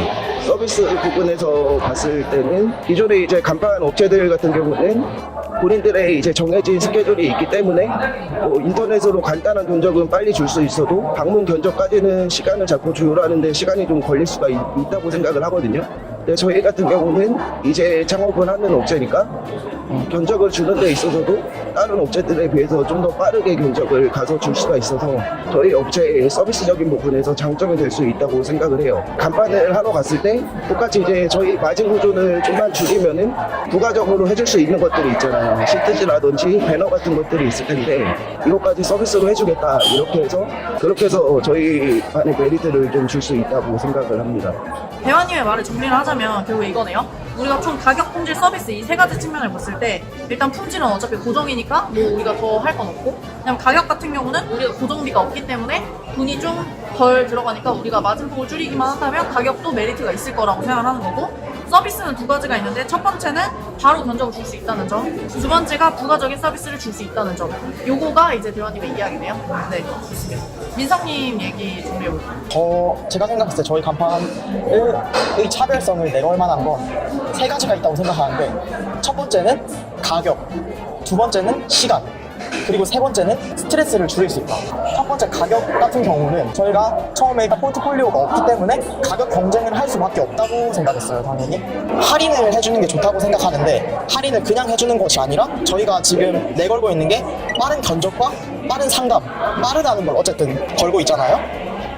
부분에서 봤을 때는 기존의 이제 간판 업체들 같은 경우는 본인들의 이제 정해진 스케줄이 있기 때문에 인터넷으로 간단한 견적은 빨리 줄 수 있어도 방문 견적까지는 시간을 잡고 조율하는데 시간이 좀 걸릴 수가 있다고 생각을 하거든요. 근데 저희 같은 경우는 이제 창업을 하는 업체니까 견적을 주는 데 있어서도 다른 업체들에 비해서 좀 더 빠르게 견적을 가서 줄 수가 있어서 저희 업체의 서비스적인 부분에서 장점이 될 수 있다고 생각을 해요. 간판을 하러 갔을 때 똑같이 이제 저희 마진 구조를 좀만 줄이면은 부가적으로 해줄 수 있는 것들이 있잖아요. 시트지라든지 배너 같은 것들이 있을 텐데 이것까지 서비스로 해주겠다, 그렇게 해서 저희만의 메리트를 좀 줄 수 있다고 생각을 합니다. 대화님의 말을 정리를 하자면 결국 이거네요. 우리가 총 가격, 품질, 서비스 이 세 가지 측면을 봤을 때 일단 품질은 어차피 고정이니까 뭐 우리가 더 할 건 없고, 그냥 가격 같은 경우는 우리가 고정비가 없기 때문에 돈이 좀 덜 들어가니까 우리가 마진폭을 줄이기만 한다면 가격도 메리트가 있을 거라고 생각을 하는 거고, 서비스는 두 가지가 있는데 첫 번째는 바로 견적을 줄 수 있다는 점, 두 번째가 부가적인 서비스를 줄 수 있다는 점, 요거가 이제 대화님의 이야기네요. 네, 좋습니다. 민성님 얘기 준비해볼게요. 제가 생각했을 때 저희 간판의 차별성을 내놓을 만한 건 세 가지가 있다고 생각하는데, 첫 번째는 가격, 두 번째는 시간, 그리고 세 번째는 스트레스를 줄일 수 있다. 첫 번째 가격 같은 경우는 저희가 처음에 포트폴리오가 없기 때문에 가격 경쟁을 할 수밖에 없다고 생각했어요. 당연히 할인을 해주는 게 좋다고 생각하는데, 할인을 그냥 해주는 것이 아니라 저희가 지금 내걸고 있는 게 빠른 견적과 빠른 상담, 빠르다는 걸 어쨌든 걸고 있잖아요.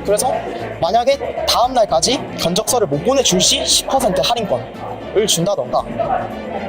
그래서 만약에 다음 날까지 견적서를 못 보내줄 시 10% 할인권을 준다던가,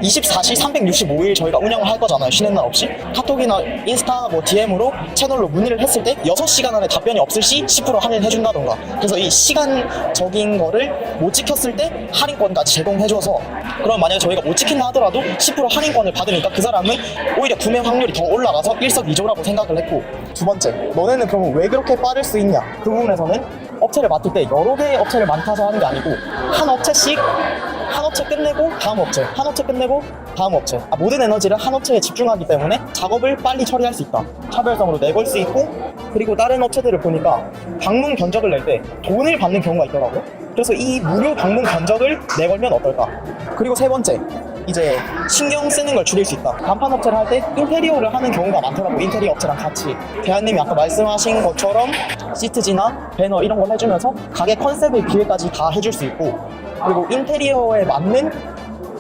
24시 365일 저희가 운영을 할 거잖아요. 쉬는 날 없이. 카톡이나 인스타 DM으로 채널로 문의를 했을 때 6시간 안에 답변이 없을 시 10% 할인을 해준다던가. 그래서 이 시간적인 거를 못 지켰을 때 할인권까지 제공해줘서, 그럼 만약에 저희가 못 지킨다 하더라도 10% 할인권을 받으니까 그 사람은 오히려 구매 확률이 더 올라가서 일석이조라고 생각을 했고, 두 번째, 너네는 그러면 왜 그렇게 빠를 수 있냐? 그 부분에서는 업체를 맡을 때 여러 개의 업체를 맡아서 하는 게 아니고 한 업체씩 한 업체 끝내고 다음 업체, 한 업체 끝내고 다음 업체. 모든 에너지를 한 업체에 집중하기 때문에 작업을 빨리 처리할 수 있다. 차별성으로 내걸 수 있고, 그리고 다른 업체들을 보니까 방문 견적을 낼 때 돈을 받는 경우가 있더라고요. 그래서 이 무료 방문 견적을 내걸면 어떨까? 그리고 세 번째, 이제 신경 쓰는 걸 줄일 수 있다. 간판 업체를 할 때 인테리어를 하는 경우가 많더라고. 인테리어 업체랑 같이. 대한님이 아까 말씀하신 것처럼 시트지나 배너 이런 걸 해주면서 가게 컨셉의 기획까지 다 해줄 수 있고, 그리고 인테리어에 맞는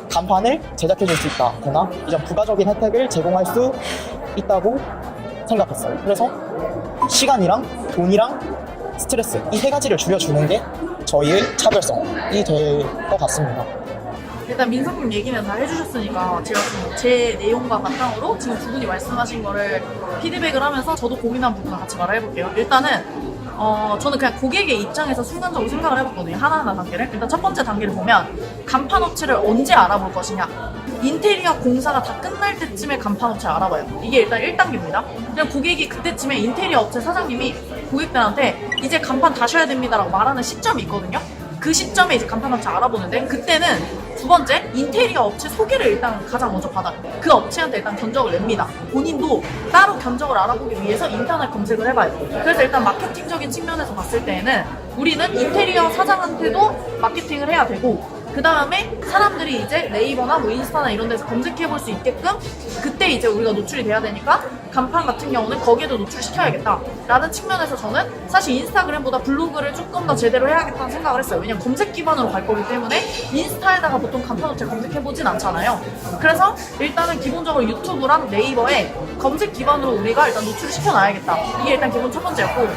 간판을 제작해줄 수 있다. 되나? 이런 부가적인 혜택을 제공할 수 있다고 생각했어요. 그래서 시간이랑 돈이랑 스트레스 이 세 가지를 줄여주는 게 저희의 차별성이 될 것 같습니다. 일단 민성님 얘기는 다 해주셨으니까 제가 좀 제 내용과 바탕으로 지금 두 분이 말씀하신 거를 피드백을 하면서 저도 고민한 부분을 같이 말을 해볼게요. 일단은 저는 그냥 고객의 입장에서 순간적으로 생각을 해봤거든요. 하나하나 단계를. 일단 첫 번째 단계를 보면 간판 업체를 언제 알아볼 것이냐. 인테리어 공사가 다 끝날 때쯤에 간판 업체를 알아봐요. 이게 일단 1단계입니다. 그냥 고객이 그때쯤에 인테리어 업체 사장님이 고객들한테 이제 간판 다셔야 됩니다라고 말하는 시점이 있거든요. 그 시점에 이제 간판 업체 알아보는데, 그때는 두 번째 인테리어 업체 소개를 일단 가장 먼저 받아요. 그 업체한테 일단 견적을 냅니다. 본인도 따로 견적을 알아보기 위해서 인터넷 검색을 해봐요. 그래서 일단 마케팅적인 측면에서 봤을 때에는 우리는 인테리어 사장한테도 마케팅을 해야 되고, 그 다음에 사람들이 이제 네이버나 뭐 인스타나 이런 데서 검색해 볼 수 있게끔 그때 이제 우리가 노출이 돼야 되니까 간판 같은 경우는 거기에도 노출시켜야겠다 라는 측면에서 저는 사실 인스타그램보다 블로그를 조금 더 제대로 해야겠다는 생각을 했어요. 왜냐면 검색 기반으로 갈 거기 때문에 인스타에다가 보통 간판 업체 검색해 보진 않잖아요. 그래서 일단은 기본적으로 유튜브랑 네이버에 검색 기반으로 우리가 일단 노출을 시켜놔야겠다. 이게 일단 기본 첫 번째였고,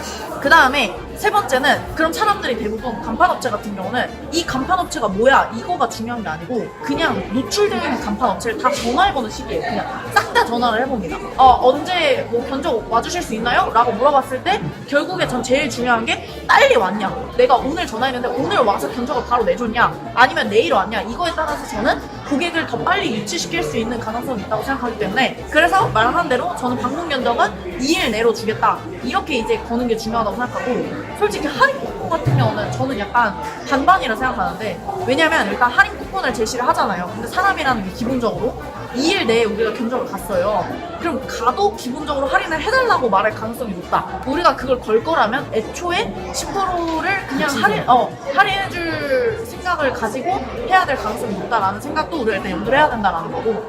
그 다음에 세 번째는 그럼 사람들이 대부분 간판업체 같은 경우는 이 간판업체가 뭐야 이거가 중요한 게 아니고 그냥 노출되어 있는 간판업체를 다 전화해보는 시기예요. 그냥 싹 다 전화를 해봅니다. 언제 뭐 견적 와주실 수 있나요? 라고 물어봤을 때 결국에 전 제일 중요한 게 빨리 왔냐, 내가 오늘 전화했는데 오늘 와서 견적을 바로 내줬냐, 아니면 내일 왔냐, 이거에 따라서 저는 고객을 더 빨리 유치시킬 수 있는 가능성이 있다고 생각하기 때문에, 그래서 말한 대로 저는 방문 견적은 2일 내로 주겠다 이렇게 이제 거는 게 중요하다고 생각하고, 솔직히 할인 쿠폰 같은 경우는 저는 약간 반반이라 생각하는데, 왜냐면 일단 할인 쿠폰을 제시를 하잖아요. 근데 사람이라는 게 기본적으로 2일 내에 우리가 견적을 갔어요. 그럼 가도 기본적으로 할인을 해달라고 말할 가능성이 높다. 우리가 그걸 걸 거라면 애초에 10%를 그냥 할인해줄 생각을 가지고 해야 될 가능성이 높다라는 생각도 우리가 일단 염두를 해야 된다라는 거고,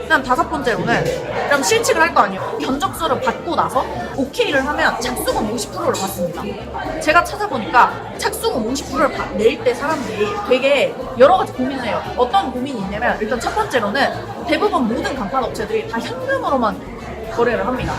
그다음 다섯 번째로는 그럼 실측을 할 거 아니에요. 견적서를 받고 나서 오케이를 하면 착수금 50%를 받습니다. 제가 찾아보니까 착수금 50%를 낼 때 사람들이 되게 여러 가지 고민을 해요. 어떤 고민이 있냐면, 일단 첫 번째로는 대부분 모든 간판 업체들이 다 현금으로만 거래를 합니다.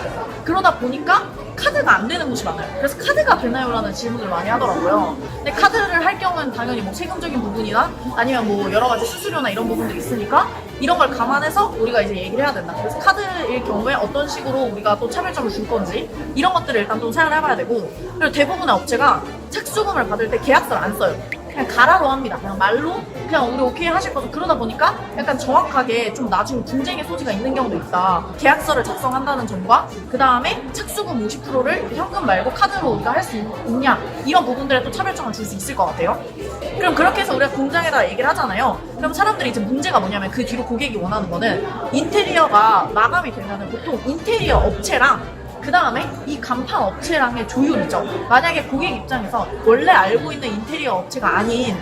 그러다 보니까 카드가 안 되는 곳이 많아요. 그래서 카드가 되나요? 라는 질문을 많이 하더라고요. 근데 카드를 할 경우는 당연히 뭐 세금적인 부분이나 아니면 뭐 여러 가지 수수료나 이런 부분들이 있으니까 이런 걸 감안해서 우리가 이제 얘기를 해야 된다. 그래서 카드일 경우에 어떤 식으로 우리가 또 차별점을 줄 건지 이런 것들을 일단 좀 생각을 해봐야 되고, 그리고 대부분의 업체가 착수금을 받을 때 계약서를 안 써요. 그냥 가라로 합니다. 그냥 말로 그냥 우리 오케이 하실 거죠. 그러다 보니까 약간 정확하게 좀 나중에 분쟁의 소지가 있는 경우도 있다. 계약서를 작성한다는 점과 그 다음에 착수금 50%를 현금 말고 카드로 우리가 할 수 있냐, 이런 부분들에 또 차별점을 줄 수 있을 것 같아요. 그럼 그렇게 해서 우리가 공장에다 얘기를 하잖아요. 그럼 사람들이 이제 문제가 뭐냐면, 그 뒤로 고객이 원하는 거는 인테리어가 마감이 되면은 보통 인테리어 업체랑 그 다음에 이 간판 업체랑의 조율이죠. 만약에 고객 입장에서 원래 알고 있는 인테리어 업체가 아닌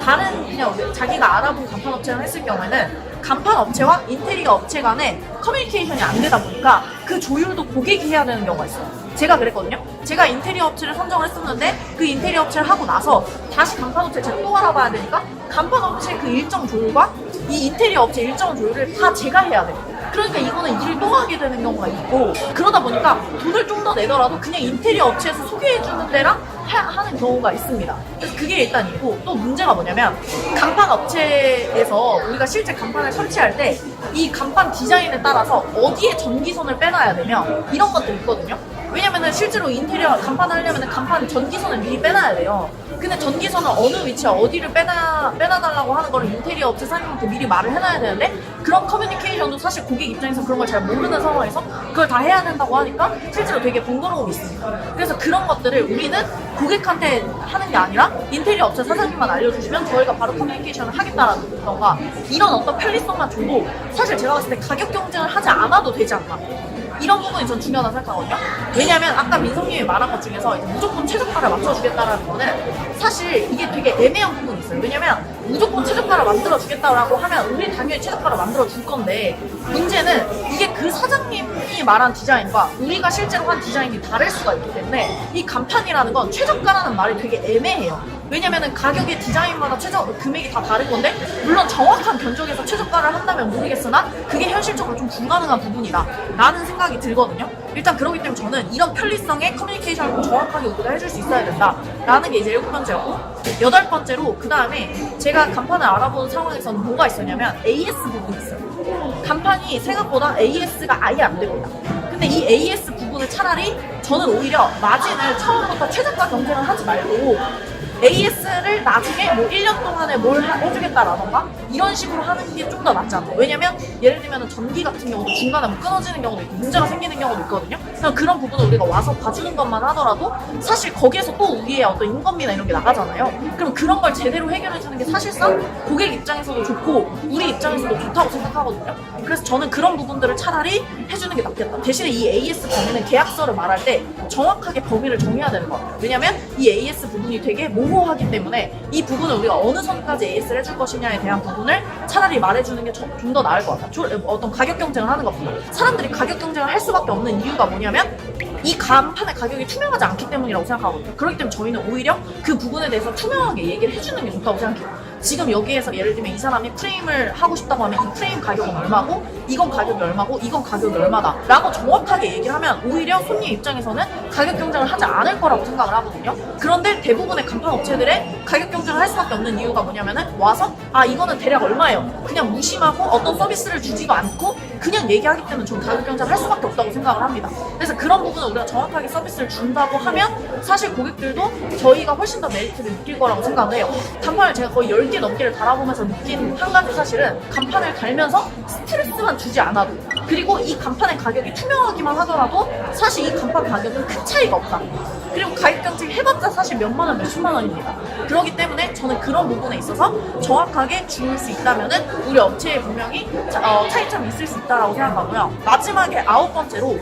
다른 그냥 자기가 알아본 간판 업체랑 했을 경우에는 간판 업체와 인테리어 업체 간에 커뮤니케이션이 안 되다 보니까 그 조율도 고객이 해야 되는 경우가 있어요. 제가 그랬거든요. 제가 인테리어 업체를 선정을 했었는데 그 인테리어 업체를 하고 나서 다시 간판 업체를 제가 또 알아봐야 되니까 간판 업체 그 일정 조율과 이 인테리어 업체 일정 조율을 다 제가 해야 돼요. 그러니까 이거는 일을 또 하게 되는 경우가 있고, 그러다 보니까 돈을 좀 더 내더라도 그냥 인테리어 업체에서 소개해주는 데랑 하는 경우가 있습니다. 그래서 그게 일단 있고, 또 문제가 뭐냐면 간판 업체에서 우리가 실제 간판을 설치할 때 이 간판 디자인에 따라서 어디에 전기선을 빼놔야 되며 이런 것도 있거든요. 왜냐면은 실제로 인테리어 간판 하려면은 간판 전기선을 미리 빼놔야 돼요. 근데 전기선을 어느 위치에 어디를 빼놔달라고 하는 거를 인테리어 업체 사장님한테 미리 말을 해놔야 되는데 그런 커뮤니케이션도 사실 고객 입장에서 그런 걸 잘 모르는 상황에서 그걸 다 해야 된다고 하니까 실제로 되게 번거로움이 있습니다. 그래서 그런 것들을 우리는 고객한테 하는 게 아니라 인테리어 업체 사장님만 알려주시면 저희가 바로 커뮤니케이션을 하겠다라던가 이런 어떤 편리성만 줘도 사실 제가 봤을 때 가격 경쟁을 하지 않아도 되지 않나. 이런 부분이 전 중요하다고 생각하거든요. 왜냐면 아까 민성님이 말한 것 중에서 이제 무조건 최저가를 맞춰주겠다라는 거는 사실 이게 되게 애매한 부분이 있어요. 왜냐면 무조건 최저가를 만들어주겠다라고 하면 우리 당연히 최저가를 만들어줄 건데 문제는 이게 그 사장님이 말한 디자인과 우리가 실제로 한 디자인이 다를 수가 있기 때문에 이 간판이라는 건 최저가라는 말이 되게 애매해요. 왜냐면은 가격의 디자인마다 금액이 다 다른 건데 물론 정확한 견적에서 최저가를 한다면 모르겠으나 그게 현실적으로 좀 불가능한 부분이다 라는 생각이 들거든요. 일단 그렇기 때문에 저는 이런 편리성의 커뮤니케이션을 좀 정확하게 우리가 해줄 수 있어야 된다 라는 게 이제 7번째였고 8번째로 그 다음에 제가 간판을 알아보는 상황에서는 뭐가 있었냐면 AS 부분이 있어요. 간판이 생각보다 AS가 아예 안 됩니다. 근데 이 AS 부분을 차라리 저는 오히려 마진을 처음부터 최저가 경쟁을 하지 말고 AS를 나중에 뭐 1년 동안에 뭘 해주겠다라던가 이런 식으로 하는 게 좀 더 낫지 않나. 왜냐면 예를 들면 전기 같은 경우도 중간에 뭐 끊어지는 경우도 있고 문제가 생기는 경우도 있거든요. 그래서 그런 부분을 우리가 와서 봐주는 것만 하더라도 사실 거기에서 또 우리의 어떤 인건비나 이런 게 나가잖아요. 그럼 그런 걸 제대로 해결해주는 게 사실상 고객 입장에서도 좋고 우리 입장에서도 좋다고 생각하거든요. 그래서 저는 그런 부분들을 차라리 해주는 게 낫겠다. 대신에 이 AS 범위는 계약서를 말할 때 정확하게 범위를 정해야 되는 것 같아요. 왜냐면 이 AS 부분이 되게 모호하기 때문에 이 부분을 우리가 어느 선까지 AS를 해줄 것이냐에 대한 부분을 차라리 말해주는 게 좀 더 나을 것 같아요. 어떤 가격 경쟁을 하는 것보다. 사람들이 가격 경쟁을 할 수밖에 없는 이유가 뭐냐면 이 간판의 가격이 투명하지 않기 때문이라고 생각하거든요. 그렇기 때문에 저희는 오히려 그 부분에 대해서 투명하게 얘기를 해주는 게 좋다고 생각해요. 지금 여기에서 예를 들면 이 사람이 프레임을 하고 싶다고 하면 이 프레임 가격은 얼마고 이건 가격이 얼마고 이건 가격이 얼마다 라고 정확하게 얘기를 하면 오히려 손님 입장에서는 가격 경쟁을 하지 않을 거라고 생각을 하거든요. 그런데 대부분의 간판 업체들의 가격 경쟁을 할 수밖에 없는 이유가 뭐냐면은 와서 아 이거는 대략 얼마예요 그냥 무심하고 어떤 서비스를 주지도 않고 그냥 얘기하기 때문에 저는 가격 경쟁을 할 수밖에 없다고 생각을 합니다. 그래서 그런 부분을 우리가 정확하게 서비스를 준다고 하면 사실 고객들도 저희가 훨씬 더 메리트를 느낄 거라고 생각을 해요. 간판을 제가 거의 10개 넘게를 달아보면서 느낀 한 가지 사실은 간판을 달면서 스트레스만 주지 않아도 그리고 이 간판의 가격이 투명하기만 하더라도 사실 이 간판 가격은 큰 차이가 없다. 그리고 가격 경쟁 해봤자 사실 몇만 원, 몇십만 원입니다. 그렇기 때문에 저는 그런 부분에 있어서 정확하게 줄 수 있다면은 우리 업체에 분명히 차이점이 있을 수 있다라고 생각하고요. 마지막에 9번째로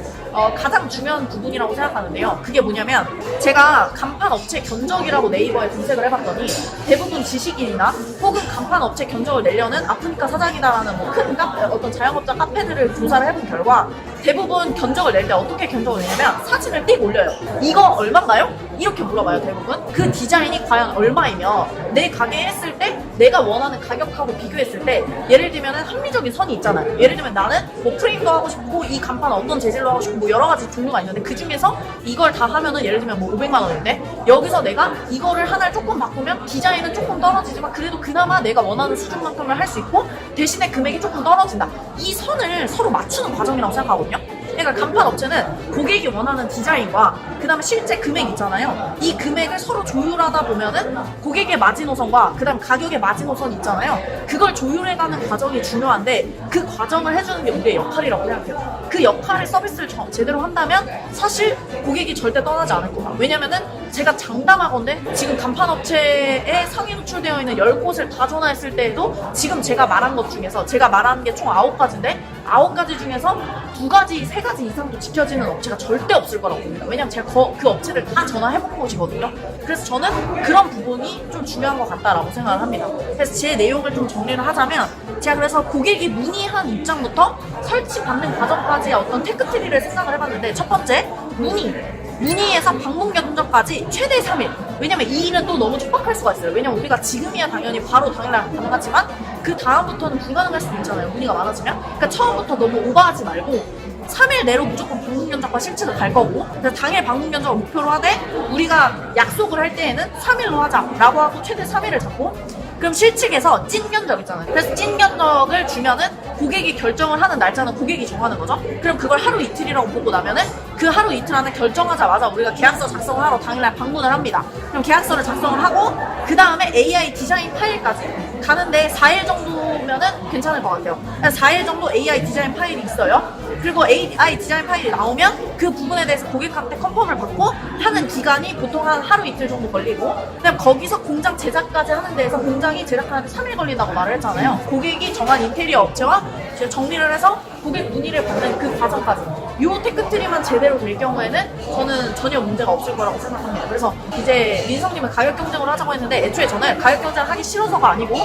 가장 중요한 부분이라고 생각하는데요. 그게 뭐냐면 제가 간판 업체 견적이라고 네이버에 검색을 해봤더니 대부분 지식인이나 혹은 간판 업체 견적을 내려는 아프니까 사장이다라는 뭐 큰 어떤 자영업자 카페들을 조사를 해본 결과 대부분 견적을 낼 때 어떻게 견적을 내냐면 사진을 띡 올려요. 이거 얼마인가요? 이렇게 물어봐요. 대부분 그 디자인이 과연 얼마이며 내 가게에 했을 때 내가 원하는 가격하고 비교했을 때 예를 들면 합리적인 선이 있잖아요. 예를 들면 나는 뭐 프레임도 하고 싶고 이 간판 어떤 재질로 하고 싶고 뭐 여러 가지 종류가 있는데 그 중에서 이걸 다 하면은 예를 들면 뭐 500만 원인데 여기서 내가 이거를 하나를 조금 바꾸면 디자인은 조금 떨어지지만 그래도 그나마 내가 원하는 수준만큼을 할 수 있고 대신에 금액이 조금 떨어진다. 이 선을 서로 맞추는 과정이라고 생각하거든요. 그러니까 간판 업체는 고객이 원하는 디자인과 그 다음에 실제 금액 있잖아요. 이 금액을 서로 조율하다 보면은 고객의 마지노선과 그 다음 가격의 마지노선이 있잖아요. 그걸 조율해가는 과정이 중요한데 그 과정을 해주는 게 우리의 역할이라고 생각해요. 그 역할을 서비스를 제대로 한다면 사실 고객이 절대 떠나지 않을 거다. 왜냐면은 제가 장담하건대 지금 간판 업체에 상위 노출되어 있는 10곳을 다 전화했을 때에도 지금 제가 말한 것 중에서 제가 말한 게 총 9가지인데 9가지 중에서 2가지, 3가지 이상도 지켜지는 업체가 절대 없을 거라고 봅니다. 왜냐면 제가 그 업체를 다 전화해본 곳이거든요. 그래서 저는 그런 부분이 좀 중요한 것 같다라고 생각을 합니다. 그래서 제 내용을 좀 정리를 하자면 제가 그래서 고객이 문의한 입장부터 설치받는 과정까지의 어떤 테크트리를 생각을 해봤는데 첫 번째, 문의에서 방문 견적까지 최대 3일. 왜냐면 이 일은 또 너무 촉박할 수가 있어요. 왜냐면 우리가 지금이야 당연히 바로 당일날 가능하지만 그 다음부터는 불가능할 수도 있잖아요. 문의가 많아지면. 그러니까 처음부터 너무 오버하지 말고 3일 내로 무조건 방문 견적과 실측을 갈 거고 그래서 당일 방문 견적을 목표로 하되 우리가 약속을 할 때에는 3일로 하자라고 하고 최대 3일을 잡고 그럼 실측에서 찐 견적 있잖아요. 그래서 찐 견적을 주면은 고객이 결정을 하는 날짜는 고객이 정하는 거죠. 그럼 그걸 하루 이틀이라고 보고 나면은 그 하루 이틀 안에 결정하자마자 우리가 계약서 작성을 하러 당일날 방문을 합니다. 그럼 계약서를 작성을 하고 그 다음에 AI 디자인 파일까지 가는데 4일 정도면은 괜찮을 것 같아요. 4일 정도 AI 디자인 파일이 있어요. 그리고 AI 디자인 파일이 나오면 그 부분에 대해서 고객한테 컨펌을 받고 하는 기간이 보통 한 하루 이틀 정도 걸리고, 그다음 거기서 공장 제작까지 하는 데에서 공장이 제작하는데 3일 걸린다고 말을 했잖아요. 고객이 정한 인테리어 업체와 정리를 해서 고객 문의를 받는 그 과정까지 요 테크트리만 제대로 될 경우에는 저는 전혀 문제가 없을 거라고 생각합니다. 그래서 이제 민성님은 가격 경쟁을 하자고 했는데 애초에 저는 가격 경쟁을 하기 싫어서가 아니고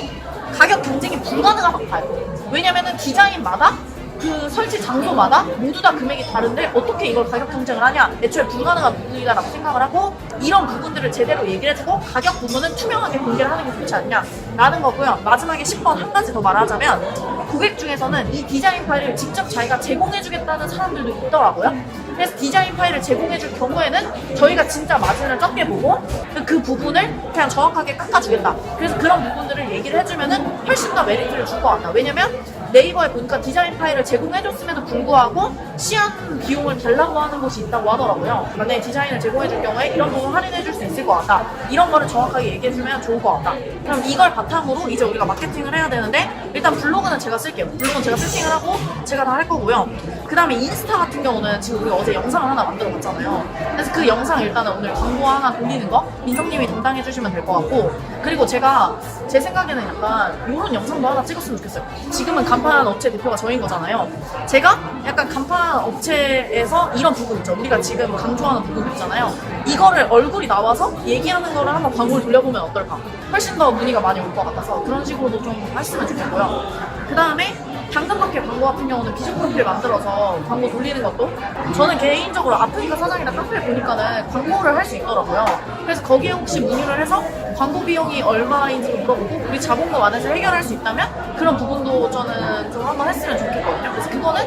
가격 경쟁이 불가능한 것 같아요. 왜냐면은 디자인마다 그 설치 장소마다 모두 다 금액이 다른데 어떻게 이걸 가격 경쟁을 하냐, 애초에 불가능한 부분이다라고 생각을 하고, 이런 부분들을 제대로 얘기를 해주고 가격 부분은 투명하게 공개를 하는 게 좋지 않냐라는 거고요. 마지막에 10번 한 가지 더 말하자면, 고객 중에서는 이 디자인 파일을 직접 자기가 제공해주겠다는 사람들도 있더라고요. 그래서 디자인 파일을 제공해줄 경우에는 저희가 진짜 마진을 적게 보고 그 부분을 그냥 정확하게 깎아주겠다. 그래서 그런 부분들을 얘기를 해주면은 훨씬 더 메리트를 줄 것 같다. 왜냐면 네이버에 보니까 디자인 파일을 제공해줬음에도 불구하고 시연 비용을 달라고 하는 곳이 있다고 하더라고요. 만약에 디자인을 제공해줄 경우에 이런 부분 할인해줄 수 있을 것 같다, 이런 거를 정확하게 얘기해주면 좋을 것 같다. 그럼 이걸 바탕으로 이제 우리가 마케팅을 해야 되는데, 일단 블로그는 제가 쓸게요. 블로그는 제가 세팅을 하고 제가 다 할 거고요. 그 다음에 인스타 같은 경우는 지금 우리가 어제 영상을 하나 만들어 봤잖아요. 그래서 그 영상 일단은 오늘 광고 하나 돌리는 거 민성님이 담당해 주시면 될 것 같고, 그리고 제가 제 생각에는 약간 이런 영상도 하나 찍었으면 좋겠어요. 지금은 간판 업체 대표가 저인 거잖아요. 제가 약간 간판 업체에서 이런 부분 있죠. 우리가 지금 강조하는 부분 있잖아요. 이거를 얼굴이 나와서 얘기하는 거를 한번 광고를 돌려보면 어떨까? 훨씬 더 문의가 많이 올 것 같아서 그런 식으로도 좀 했으면 좋겠고요. 그 다음에 당근마켓 광고 같은 경우는 비전 프로필 만들어서 광고 돌리는 것도, 저는 개인적으로 아프리카 사장이나 카페를 보니까는 광고를 할 수 있더라고요. 그래서 거기에 혹시 문의를 해서 광고 비용이 얼마인지 물어보고 우리 자본금 안에서 해결할 수 있다면 그런 부분도 저는 좀 한번 했으면 좋겠거든요. 그래서 그거는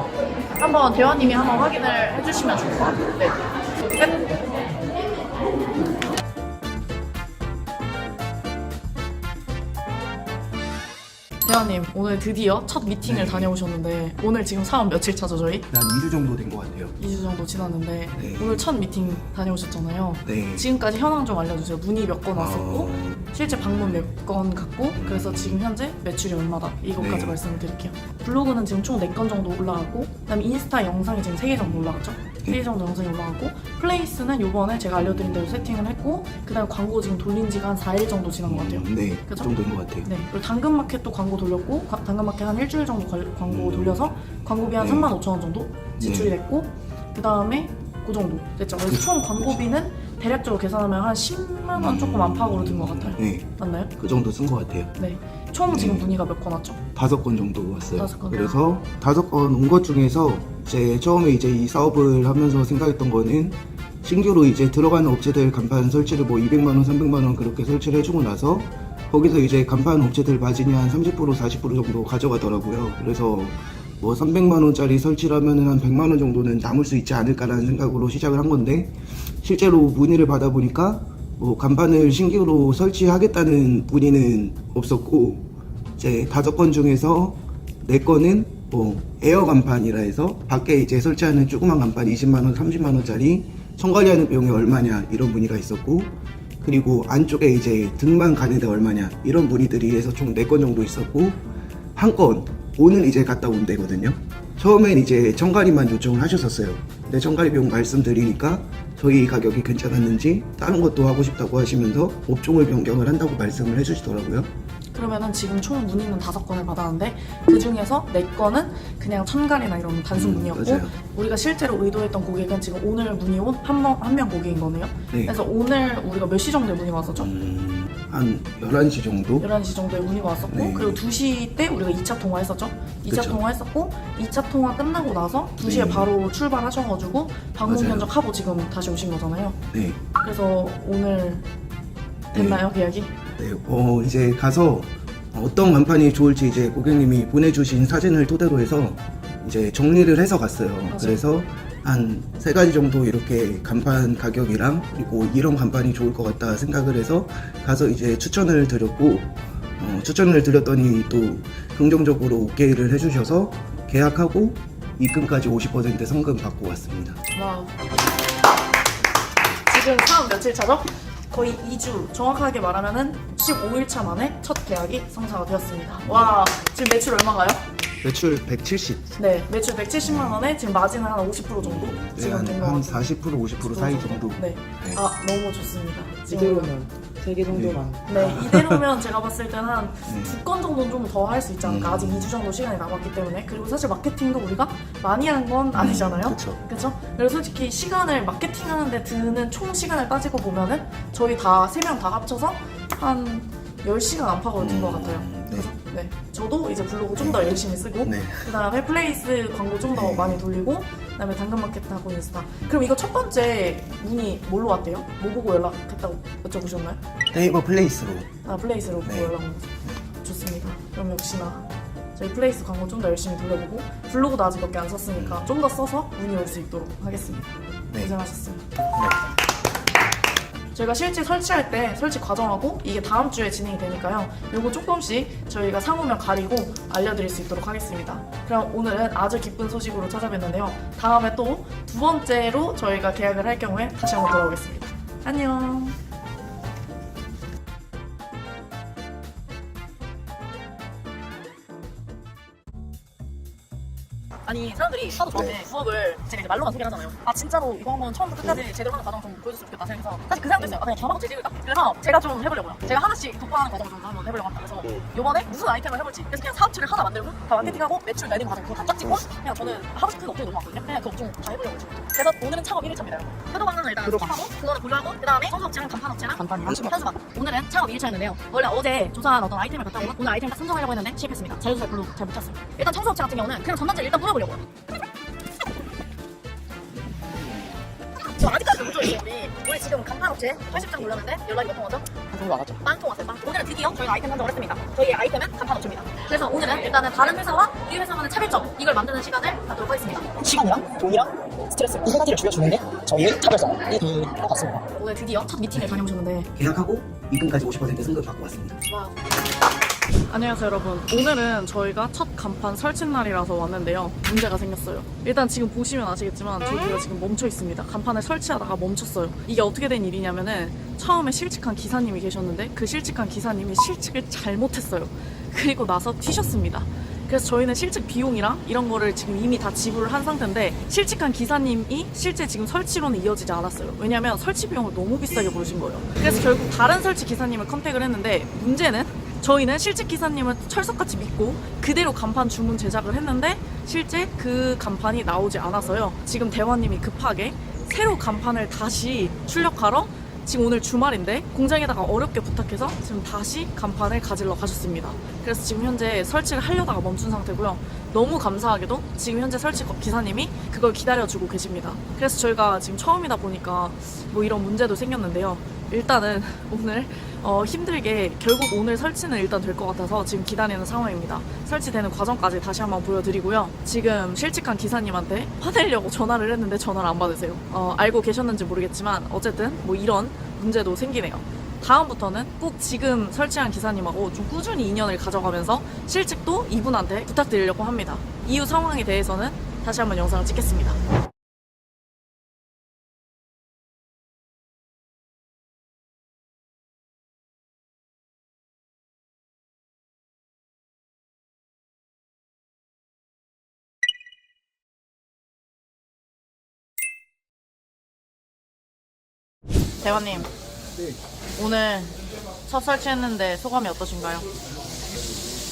한번 대화님이 한번 확인을 해주시면 좋을 것 같아요. 네. 끝. 대화님, 오늘 드디어 첫 미팅을 다녀오셨는데 오늘 지금 사업 며칠 차죠 저희? 한 2주 정도 된 것 같아요. 2주 정도 지났는데 네. 오늘 첫 미팅 다녀오셨잖아요. 네. 지금까지 현황 좀 알려주세요. 문의 몇 건 왔었고 실제 방문 몇 건 갔고, 그래서 지금 현재 매출이 얼마다, 이것까지 네. 말씀을 드릴게요. 블로그는 지금 총 4건 정도 올라갔고, 그다음에 인스타 영상이 지금 3개 정도 올라갔죠? 3개 정도 영상이 올라갔고, 플레이스는 요번에 제가 알려드린 대로 세팅을 했고, 그다음에 광고 지금 돌린 지가 한 4일 정도 지난 것 같아요. 네, 그 그죠? 정도인 것 같아요. 네, 그리고 당근마켓도 광고 돌렸고, 당근마켓 한 일주일 정도 광고 돌려서 광고비 한 네. 35,000원 정도 지출이 됐고, 그 다음에 그 정도 됐죠. 그래서 총 광고비는 대략적으로 계산하면 한 10만 원 조금 안팎으로 든 것 같아요. 네, 맞나요? 그 정도 쓴 것 같아요. 네. 총 지금 문의가 몇 건 왔죠? 5건 정도 왔어요. 5건. 그래서 5건 온 것 중에서 제 처음에 이제 이 사업을 하면서 생각했던 거는, 신규로 이제 들어가는 업체들 간판 설치를 뭐 200만 원, 300만 원 그렇게 설치를 해주고 나서 거기서 이제 간판 업체들 마진이 한 30%, 40% 정도 가져가더라고요. 그래서 뭐 300만 원짜리 설치를 하면은 한 100만 원 정도는 남을 수 있지 않을까라는 생각으로 시작을 한 건데, 실제로 문의를 받아보니까 뭐 간판을 신규로 설치하겠다는 문의는 없었고, 이제 5건 중에서 4건은 뭐 에어 간판이라 해서 밖에 이제 설치하는 조그만 간판 20만 원, 30만 원짜리 청관리하는 비용이 얼마냐 이런 문의가 있었고, 그리고 안쪽에 이제 등만 가는데 얼마냐 이런 문의들이 해서 총 4건 정도 있었고, 한 건 오늘 이제 갔다 온 데거든요. 처음엔 이제 청가리만 요청을 하셨었어요. 근데 청가리 비용 말씀드리니까 저희 가격이 괜찮았는지 다른 것도 하고 싶다고 하시면서 업종을 변경을 한다고 말씀을 해주시더라고요. 그러면은 지금 총 문의는 5건을 받았는데 그 중에서 4건은 그냥 천갈이나 이런 단순 문의였고, 맞아요. 우리가 실제로 의도했던 고객은 지금 오늘 문의 온 한 명 고객인 거네요. 네. 그래서 오늘 우리가 몇 시 정도에 문의가 왔었죠? 한 11시 정도? 11시 정도에 문의가 왔었고, 네. 그리고 2시 때 우리가 2차 통화했었죠? 2차 그쵸. 통화했었고, 2차 통화 끝나고 나서 2시에 네. 바로 출발하셔가지고 방문 맞아요. 견적하고 지금 다시 오신 거잖아요. 네. 그래서 오늘 됐나요, 계약이? 네. 이제 가서 어떤 간판이 좋을지 이제 고객님이 보내주신 사진을 토대로 해서 이제 정리를 해서 갔어요. 맞아요. 그래서 한 3가지 정도 이렇게 간판 가격이랑 그리고 이런 간판이 좋을 것 같다 생각을 해서 가서 이제 추천을 드렸고, 추천을 드렸더니 또 긍정적으로 오케이를 해주셔서 계약하고 입금까지 50% 성금 받고 왔습니다. 와우. 지금 사업 며칠 차죠? 거의 2주, 정확하게 말하면은 15일 차 만에 첫 계약이 성사가 되었습니다. 와, 지금 매출 얼마가요? 매출 170. 네, 매출 170만 원에 지금 마진은 한 50% 정도 지금 된 것 한 같아요. 40% 50% 사이 정도. 네. 네. 아, 너무 좋습니다. 이대로면 3개 정도만. 네, 이대로면 제가 봤을 때는 한 네. 2건 정도는 좀 더 할 수 있지 않을까. 아직 2주 정도 시간이 남았기 때문에. 그리고 사실 마케팅도 우리가 많이 한 건 아니잖아요. 그렇죠. 그렇죠? 그래서 솔직히 시간을 마케팅하는데 드는 총 시간을 따지고 보면은 저희 다 3명 다 합쳐서 한 10시간 안팎으로 든 것 같아요. 네. 네. 저도 이제 블로그 좀 더 열심히 쓰고 네. 그다음에 플레이스 광고 좀 더 많이 돌리고 그다음에 당근마켓하고 인스타. 그럼 이거 첫 번째 문의 뭘로 왔대요? 뭐 보고 연락했다고 여쭤보셨나요? 네이버 플레이스로. 아, 플레이스로 보고 네. 연락 온 거죠. 좋습니다. 그럼 역시나 저희 플레이스 광고 좀 더 열심히 돌려보고 블로그도 아직 몇 개 안 썼으니까 좀 더 써서 문의 올 수 있도록 하겠습니다. 네. 고생하셨습니다. 네. 저희가 실제 설치할 때 설치 과정하고 이게 다음 주에 진행이 되니까요. 요거 조금씩 저희가 상호명 가리고 알려드릴 수 있도록 하겠습니다. 그럼 오늘은 아주 기쁜 소식으로 찾아뵀는데요. 다음에 또 두 번째로 저희가 계약을 할 경우에 다시 한번 돌아오겠습니다. 안녕. 아니 사람들이 하도 저한테 부업을 제가 이제 말로만 소개를 하잖아요. 아 진짜로 이거 한번 처음부터 끝까지 제대로 하는 과정 좀 보여줬으면 좋겠다 생각해서 사실 그 생각도 있어요. 아, 그냥 겨방치 찍을까? 그래서 제가 좀 해보려고요. 제가 하나씩 독보하는 과정을 좀 한번 해보려고 합니다. 그래서 요번에 무슨 아이템을 해볼지 그래서 그냥 사업체를 하나 만들고 다 마케팅하고 매출 내는 과정 그거 다 쫙 찍고 그냥 저는 하고 싶은 업체에 너무 많거든요. 그냥 그 업종 다 해보려고 지금. 그래서 오늘은 창업 1일차입니다. 효도관광을 일단 하고 그거는 보유하고 그 다음에 청소업체랑 간판업체랑 현수막. 오늘은 창업 2일차였는데요. 원래 어제 조사한 어떤 아이템을 갖다 오면 오늘 아이템 딱 선정하려고 했는데 실패했습니다. 자료조사 별로 잘 못 쳤어요. 일단 청소업체 같은 경우는 그냥 전단지를 일단 뿌려보려고요. 저 아직까지 못 줘있어요. 우리 지금 간판업체 80장 눌렀는데 연락이 몇 통 오죠? 한 정도 나갔죠. 빵통 왔어요. 빵통. 오늘은 드디어 저희가 아이템 선정을 했습니다. 저희의 아이템은 간판업체입니다. 그래서 오늘은 일단은 다른 회사와 우리 회사와는 차별점 이걸 만드는 시간을 갖도록 하겠습니다. 시간이랑 돈이랑 스트레스 이 세 가지를 줄여주는 게 저희의 차별성이 될 것 같습니다. 오늘 드디어 첫 미팅을 다녀오셨는데 계약하고 입금까지 50% 성금 받고 왔습니다. 와. 안녕하세요 여러분. 오늘은 저희가 첫 간판 설치 날이라서 왔는데요. 문제가 생겼어요. 일단 지금 보시면 아시겠지만 저기가 지금 멈춰 있습니다. 간판을 설치하다가 멈췄어요. 이게 어떻게 된 일이냐면은 처음에 실직한 기사님이 계셨는데 그 실직한 기사님이 실직을 잘못했어요. 그리고 나서 튀셨습니다. 그래서 저희는 실직 비용이랑 이런 거를 지금 이미 다 지불을 한 상태인데 실직한 기사님이 실제 지금 설치로는 이어지지 않았어요. 왜냐면 설치 비용을 너무 비싸게 부르신 거예요. 그래서 결국 다른 설치 기사님을 컨택을 했는데 문제는 저희는 실직 기사님을 철석같이 믿고 그대로 간판 주문 제작을 했는데 실제 그 간판이 나오지 않아서요. 지금 대화님이 급하게 새로 간판을 다시 출력하러 지금 오늘 주말인데 공장에다가 어렵게 부탁해서 지금 다시 간판을 가지러 가셨습니다. 그래서 지금 현재 설치를 하려다가 멈춘 상태고요. 너무 감사하게도 지금 현재 설치 기사님이 그걸 기다려주고 계십니다. 그래서 저희가 지금 처음이다 보니까 뭐 이런 문제도 생겼는데요. 일단은 오늘 힘들게 결국 오늘 설치는 일단 될 것 같아서 지금 기다리는 상황입니다. 설치되는 과정까지 다시 한번 보여드리고요. 지금 실직한 기사님한테 화내려고 전화를 했는데 전화를 안 받으세요. 알고 계셨는지 모르겠지만 어쨌든 뭐 이런 문제도 생기네요. 다음부터는 꼭 지금 설치한 기사님하고 좀 꾸준히 인연을 가져가면서 실직도 이분한테 부탁드리려고 합니다. 이후 상황에 대해서는 다시 한번 영상을 찍겠습니다. 대화님, 네, 오늘 첫 설치했는데 소감이 어떠신가요?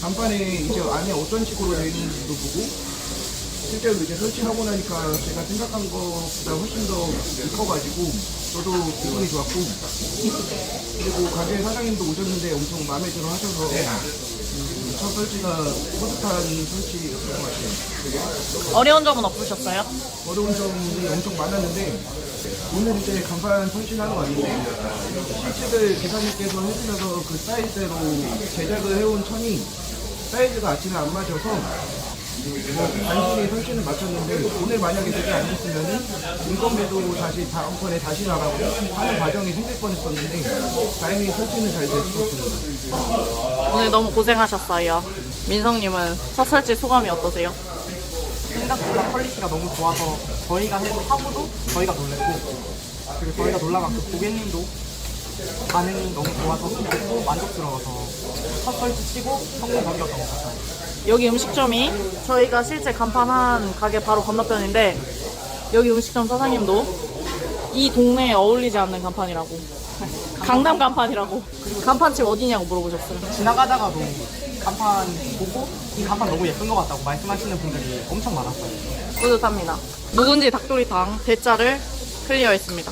간판에 이제 안에 어떤 식으로 되어 있는지도 보고 실제로 이제 설치하고 나니까 제가 생각한 것보다 훨씬 더 이뻐가지고 저도 기분이 좋았고 그리고 가게 사장님도 오셨는데 엄청 마음에 들어 하셔서 첫 설치가 뿌듯한 설치였던 것 같아요. 어려운 점은 없으셨어요? 어려운 점이 엄청 많았는데 오늘 이제 간판 설치하는 거 아닌데 실직을 기사님께서 해주셔서 그 사이즈대로 제작을 해온 천이 사이즈가 아침에 안 맞아서 단순히 설치는 맞췄는데 오늘 만약에 되지 않았으면은 인건비도 다시 다음번에 다시 나가고 하는 과정이 생길 뻔했었는데 다행히 설치는 잘 됐었습니다. 오늘 너무 고생하셨어요. 민성님은 첫 설치 소감이 어떠세요? 생각보다 퀄리티가 너무 좋아서 저희가 하고도 저희가 놀랬고, 그리고 저희가 놀란 만큼 고객님도 반응이 너무 좋아서 좋고 만족스러워서 첫 설치 치고 성공적이었던 것 같아요. 여기 음식점이 저희가 실제 간판한 가게 바로 건너편인데, 여기 음식점 사장님도 이 동네에 어울리지 않는 간판이라고, 강남 간판이라고, 간판집 어디냐고 물어보셨어요. 지나가다가도 간판 보고 이 간판 너무 예쁜 것 같다고 말씀하시는 분들이 엄청 많았어요. 뿌듯합니다. 묵은지 닭도리탕 대짜를 클리어했습니다.